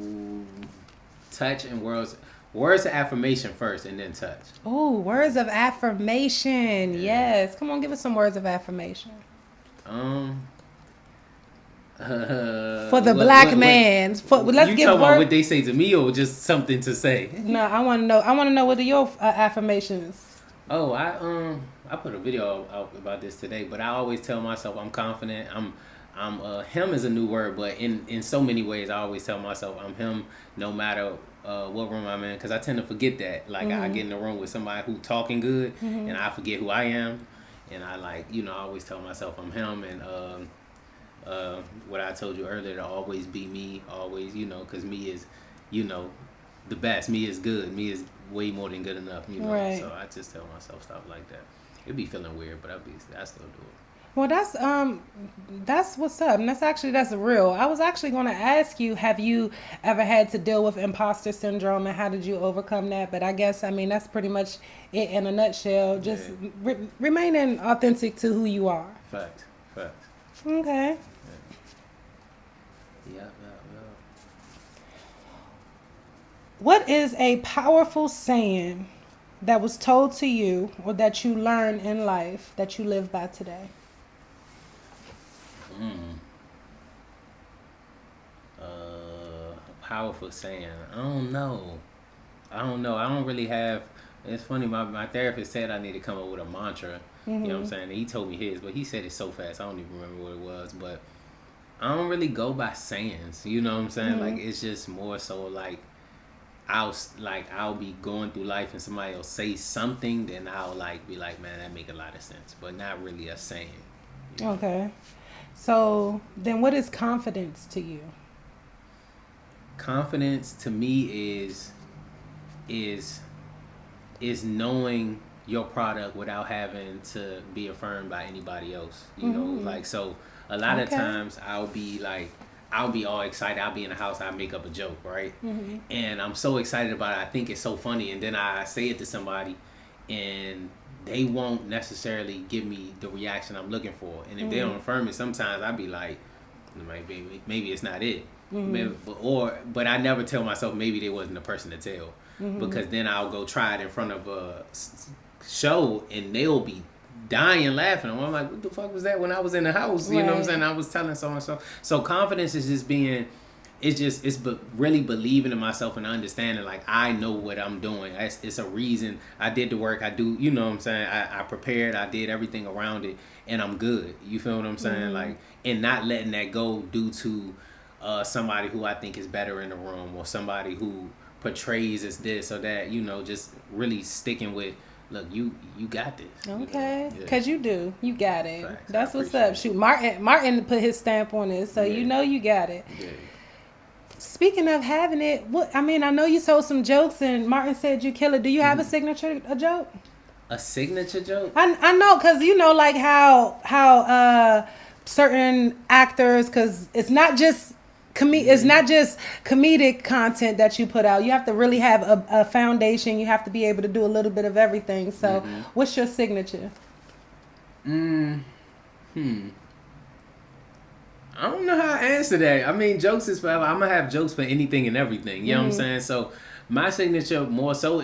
B: Ooh, touch and words of affirmation first, and then touch.
A: Oh, words of affirmation. Yes. Come on, give us some words of affirmation. For the black man. Let's
B: you
A: get
B: talking about
A: word.
B: what they say to me or just something to say?
A: No, I want to know. I want to know what are your affirmations.
B: Oh, I put a video out about this today, but I always tell myself I'm confident. I'm him is a new word, but in so many ways I always tell myself I'm him no matter what room I'm in, because I tend to forget that. Like I get in the room with somebody who talking good and I forget who I am, and I I always tell myself I'm him, and what I told you earlier, to always be me, always, because me is, the best. Me is good. Me is way more than good enough,
A: Right.
B: So I just tell myself stuff like that. It'd be feeling weird, but I still do it.
A: Well, that's what's up, and that's real. I was actually going to ask you, have you ever had to deal with imposter syndrome, and how did you overcome that? But I guess that's pretty much it in a nutshell. Just remaining authentic to who you are.
B: Facts.
A: Okay.
B: Yeah.
A: What is a powerful saying that was told to you or that you learned in life that you live by today?
B: Powerful saying. I don't know. I don't really have. It's funny. My therapist said I need to come up with a mantra. You know what I'm saying? He told me his, but he said it so fast. I don't even remember what it was. But I don't really go by sayings. You know what I'm saying? Like it's just more so like I'll be going through life and somebody will say something, then I'll like be like, man, that make a lot of sense, but not really a saying. You know?
A: Okay. So then what is confidence to you?
B: Confidence to me is knowing your product without having to be affirmed by anybody else. You know, like so a lot of times I'll be all excited. I'll be in the house. I make up a joke, right? And I'm so excited about it. I think it's so funny. And then I say it to somebody, and they won't necessarily give me the reaction I'm looking for. And if they don't affirm it, sometimes I'll be like, maybe it's not it. But I never tell myself maybe they wasn't the person to tell, because then I'll go try it in front of a show and they'll be dying laughing. I'm like, what the fuck was that when I was in the house? You know what I'm saying? I was telling so and so. So confidence is just being, really believing in myself and understanding like I know what I'm doing. It's a reason I did the work. I do, you know what I'm saying? I prepared. I did everything around it, and I'm good. You feel what I'm saying? Like, and not letting that go due to somebody who I think is better in the room or somebody who portrays as this or that. You know, just really sticking with. Look, you got this.
A: Okay, because you do. You got it.
B: Facts.
A: That's what's up. Shoot, Martin put his stamp on it, so you know you got it.
B: Yeah.
A: Speaking of having it, I know you told some jokes, and Martin said you kill it. Do you have a signature joke?
B: A signature joke?
A: I know, because you know, like how certain actors, because it's not just comedic content that you put out. You have to really have a foundation. You have to be able to do a little bit of everything. So, what's your signature?
B: I don't know how to answer that. I mean, jokes is forever. I'm gonna have jokes for anything and everything. You know what I'm saying? So my signature more so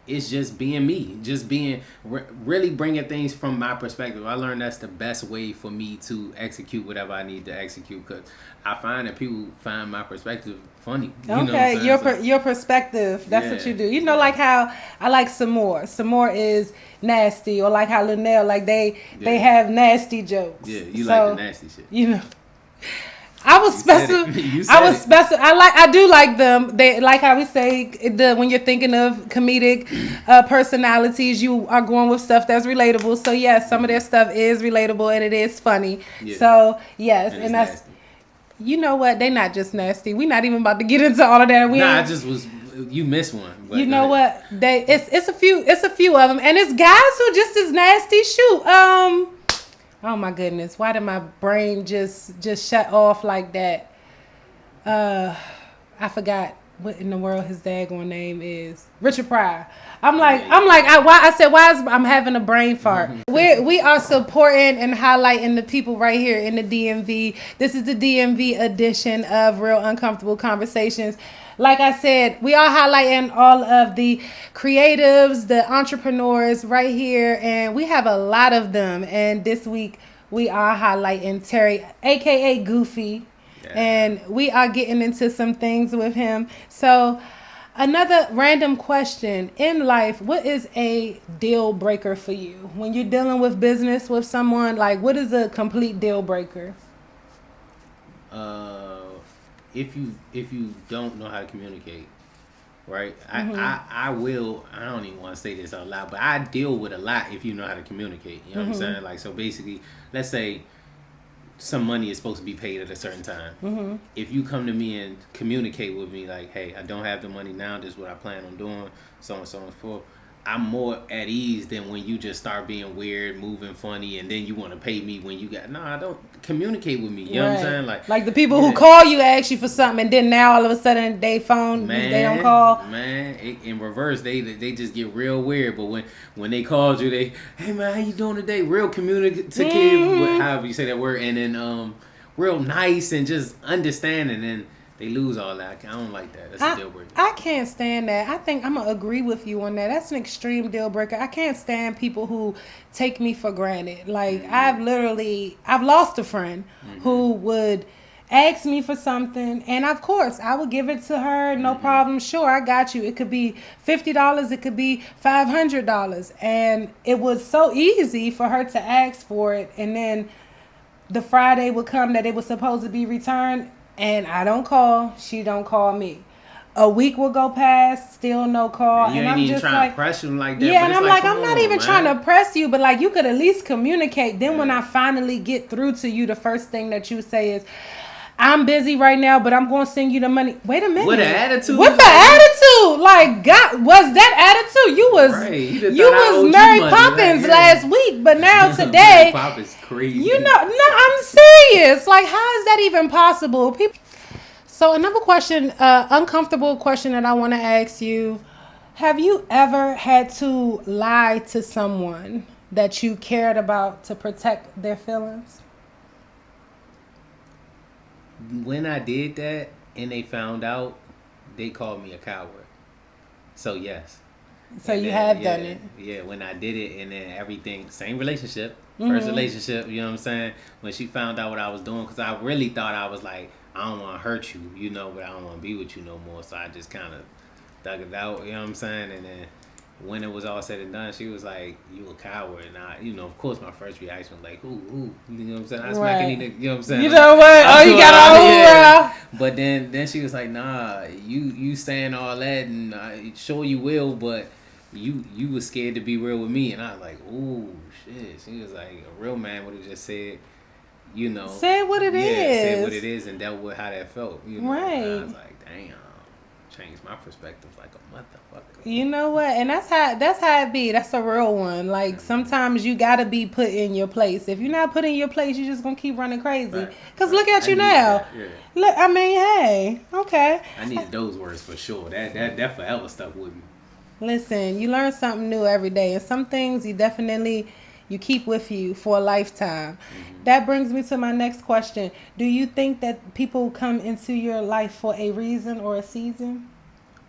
B: it's just being me, just being really bringing things from my perspective. I learned that's the best way for me to execute whatever I need to execute, because I find that people find my perspective funny. You know what I'm saying?
A: Your perspective. That's what you do. You know, like how I like Samore. Samore is nasty, or like how Linnell, like they have nasty jokes.
B: Yeah, you like the nasty shit.
A: You know. I do like them. They like how we say when you're thinking of comedic personalities, you are going with stuff that's relatable. So yes, some of their stuff is relatable and it is funny. Yeah. So yes, and that's nasty. You know what? They not just nasty. We're not even about to get into all of that.
B: You missed one.
A: You know what? It's a few of them, and it's guys who just as nasty. Shoot. Oh my goodness! Why did my brain just shut off like that? I forgot what in the world his daggone name is. Richard Pryor. I'm having a brain fart. We are supporting and highlighting the people right here in the DMV. This is the DMV edition of Real Uncomfortable Conversations. Like I said, we are highlighting all of the creatives, the entrepreneurs right here, and we have a lot of them. And this week we are highlighting Terry, aka Goofy, and we are getting into some things with him. So, another random question in life: what is a deal breaker for you when you're dealing with business with someone? Like, what is a complete deal breaker?
B: If you don't know how to communicate, right? I don't even want to say this out loud, but I deal with a lot if you know how to communicate. You know what I'm saying? Like, so basically, let's say some money is supposed to be paid at a certain time. If you come to me and communicate with me like, hey, I don't have the money now, this is what I plan on doing, so on and so forth, I'm more at ease than when you just start being weird, moving funny, and then you want to pay me when you got... No, I don't communicate with me. You know what I'm saying? Like
A: the people who call you, ask you for something, and then now all of a sudden they phone, they don't call.
B: Man, in reverse, they just get real weird. But when they called you, they, hey man, how you doing today? Real communicative, however you say that word, and then real nice and just understanding. And they lose all that. I don't like that. That's a deal breaker.
A: I can't stand that. I think I'm going to agree with you on that. That's an extreme deal breaker. I can't stand people who take me for granted. Like, I've lost a friend who would ask me for something, and of course, I would give it to her, no problem. Sure, I got you. It could be $50, it could be $500. And it was so easy for her to ask for it, and then the Friday would come that it was supposed to be returned, and I don't call, she don't call me. A week will go past, still no call.
B: You
A: and
B: ain't
A: I'm
B: even
A: just
B: trying
A: like,
B: to press him like that.
A: yeah,
B: but
A: and
B: it's
A: I'm like, I'm
B: come
A: not
B: on,
A: even
B: man.
A: trying to press you, but like, you could at least communicate. Then when
B: Yeah.
A: I finally get through to you, the first thing that you say is, I'm busy right now, but I'm going to send you the money. Wait a minute.
B: With an attitude.
A: With the attitude. Like, God, was that attitude? You was
B: Right. He just
A: you
B: thought I owed
A: was
B: you
A: Mary
B: money,
A: Poppins
B: right? Yeah.
A: last week, but now
B: Mary
A: today,
B: Poppins crazy.
A: you know, no, I'm serious. Like, how is that even possible? People. So another question, uncomfortable question that I want to ask you. Have you ever had to lie to someone that you cared about to protect their feelings?
B: When I did that and they found out, they called me a coward. So yes.
A: So
B: And
A: you
B: then,
A: have done it.
B: Yeah, when I did it and then everything, same relationship,
A: Mm-hmm.
B: first relationship, you know what I'm saying? When she found out what I was doing, because I really thought I was like, I don't want to hurt you, you know, but I don't want to be with you no more. So I just kind of dug it out, you know what I'm saying? And then when it was all said and done, she was like, you a coward. And I, you know, of course, my first reaction was like, who, you know what I'm saying? I smack any nigga, you know what I'm saying?
A: You know what?
B: I'm
A: Oh, you
B: doing
A: got
B: all
A: a
B: that.
A: whole
B: But then she was like, nah, you saying all that, and sure you will, but you was scared to be real with me. And I was like, ooh, shit. She was like, a real man would have just said, you know.
A: Say what it
B: Say what
A: is.
B: it is and dealt with how that felt. You know?
A: Right.
B: And I was like, damn. Changed my perspective like a motherfucker.
A: You know what? And that's how it be. That's a real one. Like, sometimes you gotta be put in your place. If you're not put in your place, you're just gonna keep running crazy.
B: Right.
A: Cause look at
B: I
A: you
B: needed
A: now.
B: that, yeah.
A: Look, I mean, hey, okay.
B: I needed those words for sure. That forever stuck with me.
A: Listen, you learn something new every day, and some things you keep with you for a lifetime. That brings me to my next question. Do you think that people come into your life for a reason or a season?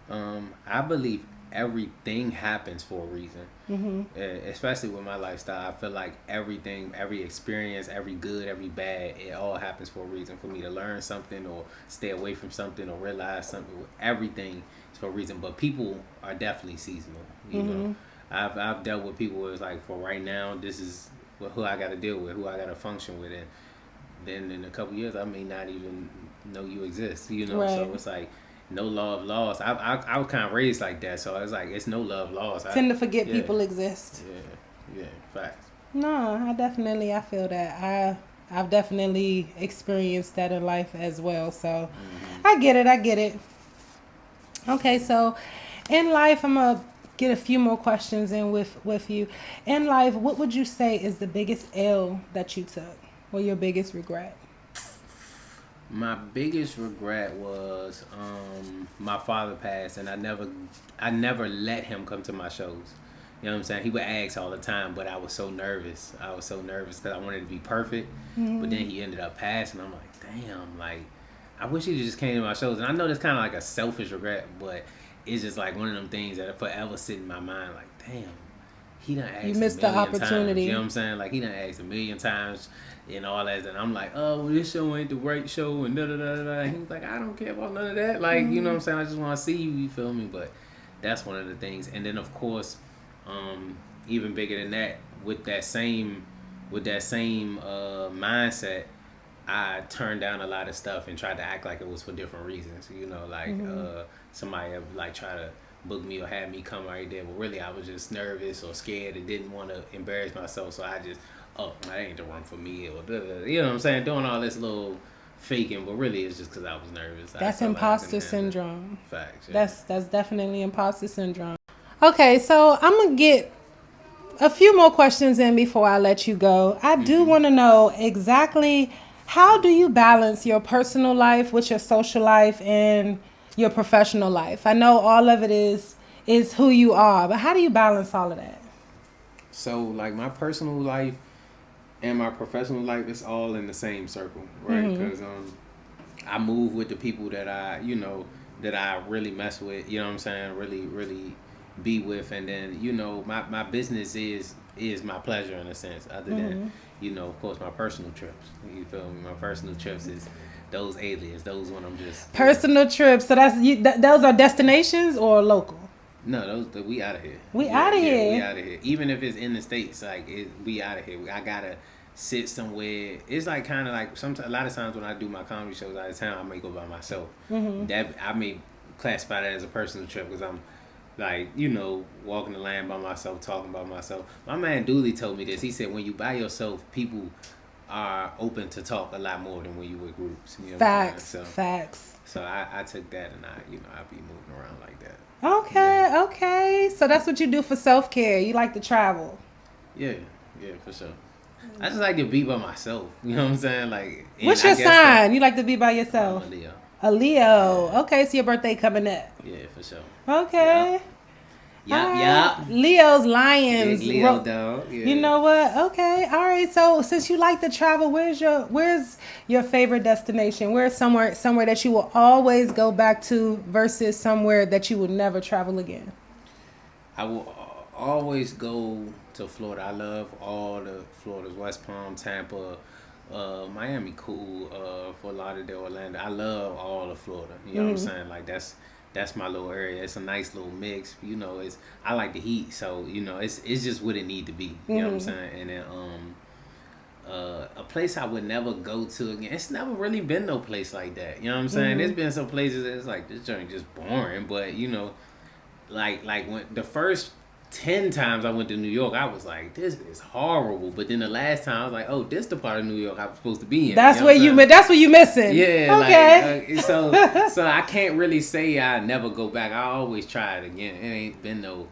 B: I believe everything happens for a reason. Especially with my lifestyle, I feel like everything, every experience, every good, every bad, it all happens for a reason. For me to learn something or stay away from something or realize something, everything is for a reason. But people are definitely seasonal. You know, I've dealt with people where it's like, for right now, this is who I got to deal with, who I got to function with, and then in a couple years, I may not even know you exist. You know, so
A: Right.
B: it's like, no love lost. I was kind of raised like that, so it's like, it's no love lost.
A: Tend to forget
B: yeah.
A: people exist.
B: Yeah, facts.
A: No, I feel that. I've definitely experienced that in life as well. So I get it. Okay, so in life, I'm gonna get a few more questions in with you. In life, what would you say is the biggest L that you took, or your biggest regret?
B: My biggest regret was my father passed, and I never let him come to my shows. You know what I'm saying? He would ask all the time, but I was so nervous. Because I wanted to be perfect. But then he ended up passing. I'm like, damn, like, I wish he just came to my shows. And I know that's kind of like a selfish regret, but it's just like one of them things that forever sit in my mind. Like, damn, he done asked
A: You missed
B: a
A: the
B: million
A: opportunity.
B: times. You know what I'm saying? Like, he done asked a million times and all that. And I'm like, oh, well, this show ain't the right show and da-da-da-da-da. And he was like, I don't care about none of that. Like, you know what I'm saying? I just want to see you. You feel me? But that's one of the things. And then, of course, even bigger than that, with that same mindset, I turned down a lot of stuff and tried to act like it was for different reasons. You know, like somebody have like try to book me or have me come right there, but really I was just nervous or scared and didn't want to embarrass myself. So I just, that ain't the one for me, or you know what I'm saying, doing all this little faking, but really it's just because I was nervous.
A: That's imposter syndrome.
B: Facts. Yeah.
A: That's definitely imposter syndrome. Okay, so I'm gonna get a few more questions in before I let you go. I do want to know exactly, how do you balance your personal life with your social life and your professional life? I know all of it is who you are, but how do you balance all of that?
B: So, like, my personal life and my professional life is all in the same circle, right? Because I move with the people that that I really mess with. You know what I'm saying? Really, really be with, and then my business is my pleasure in a sense. Other than of course, my personal trips. You feel me? My personal trips is those aliens. Those when I'm just
A: Personal trips. So that's those are destinations or local.
B: No, we out of here.
A: We out of here.
B: We out of here. Even if it's in the States, we out of here. I gotta sit somewhere. It's like kind of like sometimes. A lot of times when I do my comedy shows out of town, I may go by myself. That I may classify that as a personal trip because I'm like walking the land by myself, talking by myself. My man Dooley told me this. He said when you by yourself, people are open to talk a lot more than when you with groups. You know
A: Facts.
B: what I'm saying?
A: Facts.
B: So I took that and I be moving around like that.
A: Okay. So that's what you do for self-care. You like to travel.
B: Yeah, for sure. I just like to be by myself. You know what I'm saying? Like,
A: what's your sign? You like to be by yourself?
B: I'm a Leo.
A: A Leo. Okay, so your birthday coming up.
B: Yeah, for sure.
A: Okay.
B: Yup.
A: Leo's lions.
B: Big Leo dog. Yeah.
A: You know what? Okay. All right. So since you like to travel, where's your favorite destination? Where's somewhere that you will always go back to versus somewhere that you will never travel again?
B: I will always go to Florida. I love all the Floridas, West Palm, Tampa, Miami, cool, Fort Lauderdale, Orlando. I love all of Florida. You know what I'm saying? Like that's my little area. It's a nice little mix. I like the heat, so it's just what it need to be. You know what I'm saying? And then a place I would never go to again. It's never really been no place like that. You know what I'm saying? There's been some places that it's like this joint just boring, but like when the first 10 times I went to New York, I was like, this is horrible. But then the last time I was like, oh, this the part of New York I'm supposed to be in.
A: That's where you missing.
B: Yeah.
A: Okay.
B: So I can't really say I never go back. I always try it again. It ain't been no,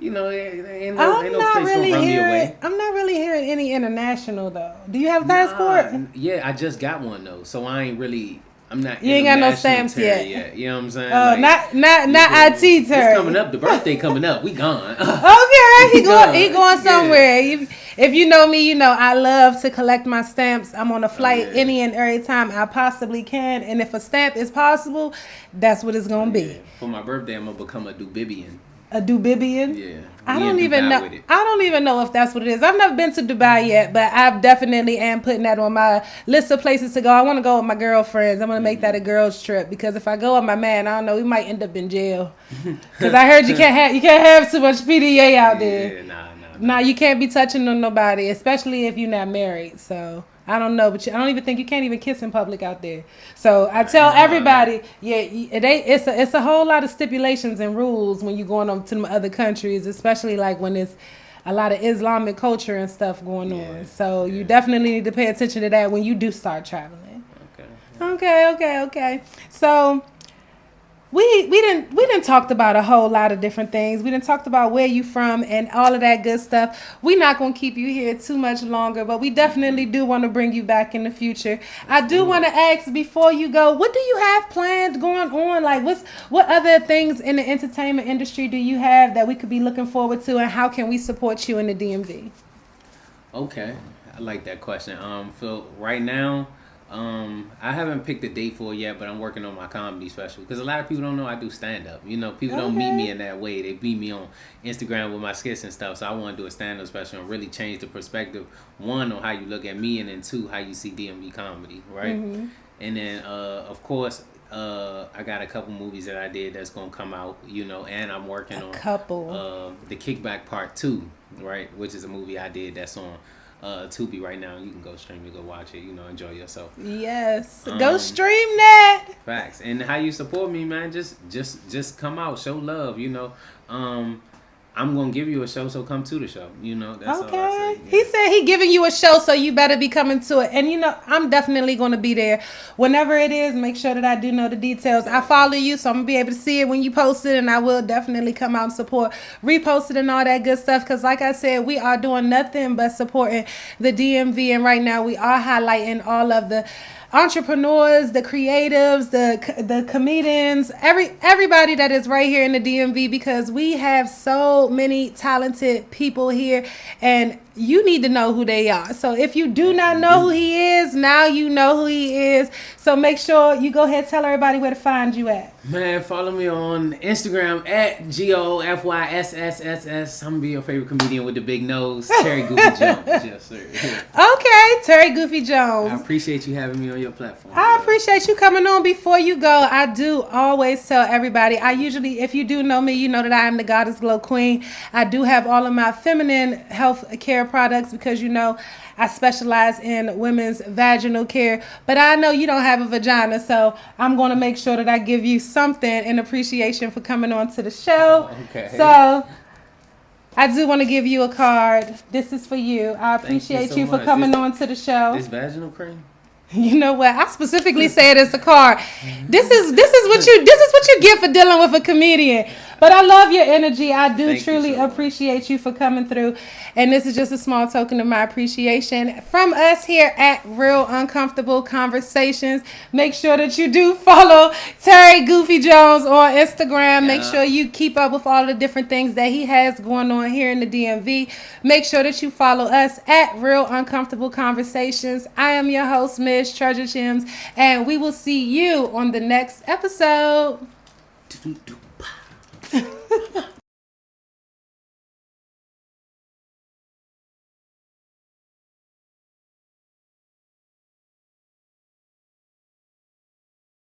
B: ain't no place gonna run me away.
A: I'm not really hearing any international though. Do you have a passport?
B: Yeah, I just got one though. So I ain't really. I'm not.
A: You ain't got no stamps yet.
B: You know what I'm saying?
A: Oh, not IT Terry.
B: It's coming up. The birthday coming up. We gone.
A: Okay, he going somewhere. Yeah. If you know me, I love to collect my stamps. I'm on a flight any and every time I possibly can, and if a stamp is possible, that's what it's gonna be.
B: For my birthday, I'm gonna become a Dubibian.
A: A Dubibian?
B: Yeah.
A: I don't even know if that's what it is. I've never been to Dubai yet, but I definitely am putting that on my list of places to go. I want to go with my girlfriends. I'm going to make that a girls trip because if I go with my man, I don't know, we might end up in jail. Because I heard you can't have too much PDA out there.
B: Yeah,
A: nah, you can't be touching on nobody, especially if you're not married. So I don't know, but I don't even think you can't even kiss in public out there. So I tell everybody, it's a whole lot of stipulations and rules when you're going on to other countries, especially like when it's a lot of Islamic culture and stuff going on. So you definitely need to pay attention to that when you do start traveling. Okay. So we didn't talked about a whole lot of different things. We didn't talked about where you from and all of that good stuff. We're not going to keep you here too much longer, but we definitely do want to bring you back in the future. I do want to ask before you go, what do you have planned going on? Like what other things in the entertainment industry do you have that we could be looking forward to, and how can we support you in the DMV?
B: Okay. I like that question. So right now, I haven't picked a date for it yet, but I'm working on my comedy special because a lot of people don't know I do stand up. People don't meet me in that way. They meet me on Instagram with my skits and stuff. So I want to do a stand up special and really change the perspective. One, on how you look at me, and then two, how you see DMV comedy, right? And then of course, I got a couple movies that I did that's gonna come out, and I'm working on the Kickback Part 2, right, which is a movie I did that's on Tubi right now. You can go stream it, go watch it, enjoy yourself.
A: Yes, go stream that.
B: Facts. And how you support me, man, just come out, show love. I'm gonna give you a show, so come to the show. That's all I say. Yeah.
A: He said he giving you a show, so you better be coming to it. And I'm definitely gonna be there whenever it is. Make sure that I do know the details. I follow you, so I'm gonna be able to see it when you post it, and I will definitely come out and support, repost it, and all that good stuff. Because like I said, we are doing nothing but supporting the DMV, and right now we are highlighting all of the entrepreneurs, the creatives, the comedians, everybody that is right here in the DMV, because we have so many talented people here, and you need to know who they are. So if you do not know who he is, now you know who he is. So So make sure you go ahead and tell everybody where to find you at.
B: Man, follow me on Instagram at GOFYSSSS. I'm gonna be your favorite comedian with the big nose, Terry Goofy Jones. Yes, sir.
A: Okay, Terry Goofy Jones.
B: I appreciate you having me on your platform.
A: I appreciate you coming on. Before you go, I do always tell everybody, if you do know me, you know that I am the Goddess Glow Queen. I do have all of my feminine health care products because, you know, I specialize in women's vaginal care, but I know you don't have a vagina, so I'm going to make sure that I give you something in appreciation for coming on to the show.
B: Okay.
A: So I do want to give you a card. This is for you. I appreciate you for coming on to the show.
B: This vaginal cream?
A: You know what? I specifically said it's a card. This is what you get for dealing with a comedian. But I love your energy. I do truly appreciate you for coming through. And this is just a small token of my appreciation from us here at Real Uncomfortable Conversations. Make sure that you do follow Terry Goofy Jones on Instagram. Make sure you keep up with all the different things that he has going on here in the DMV. Make sure that you follow us at Real Uncomfortable Conversations. I am your host, Ms. Treasure Gems, and we will see you on the next episode.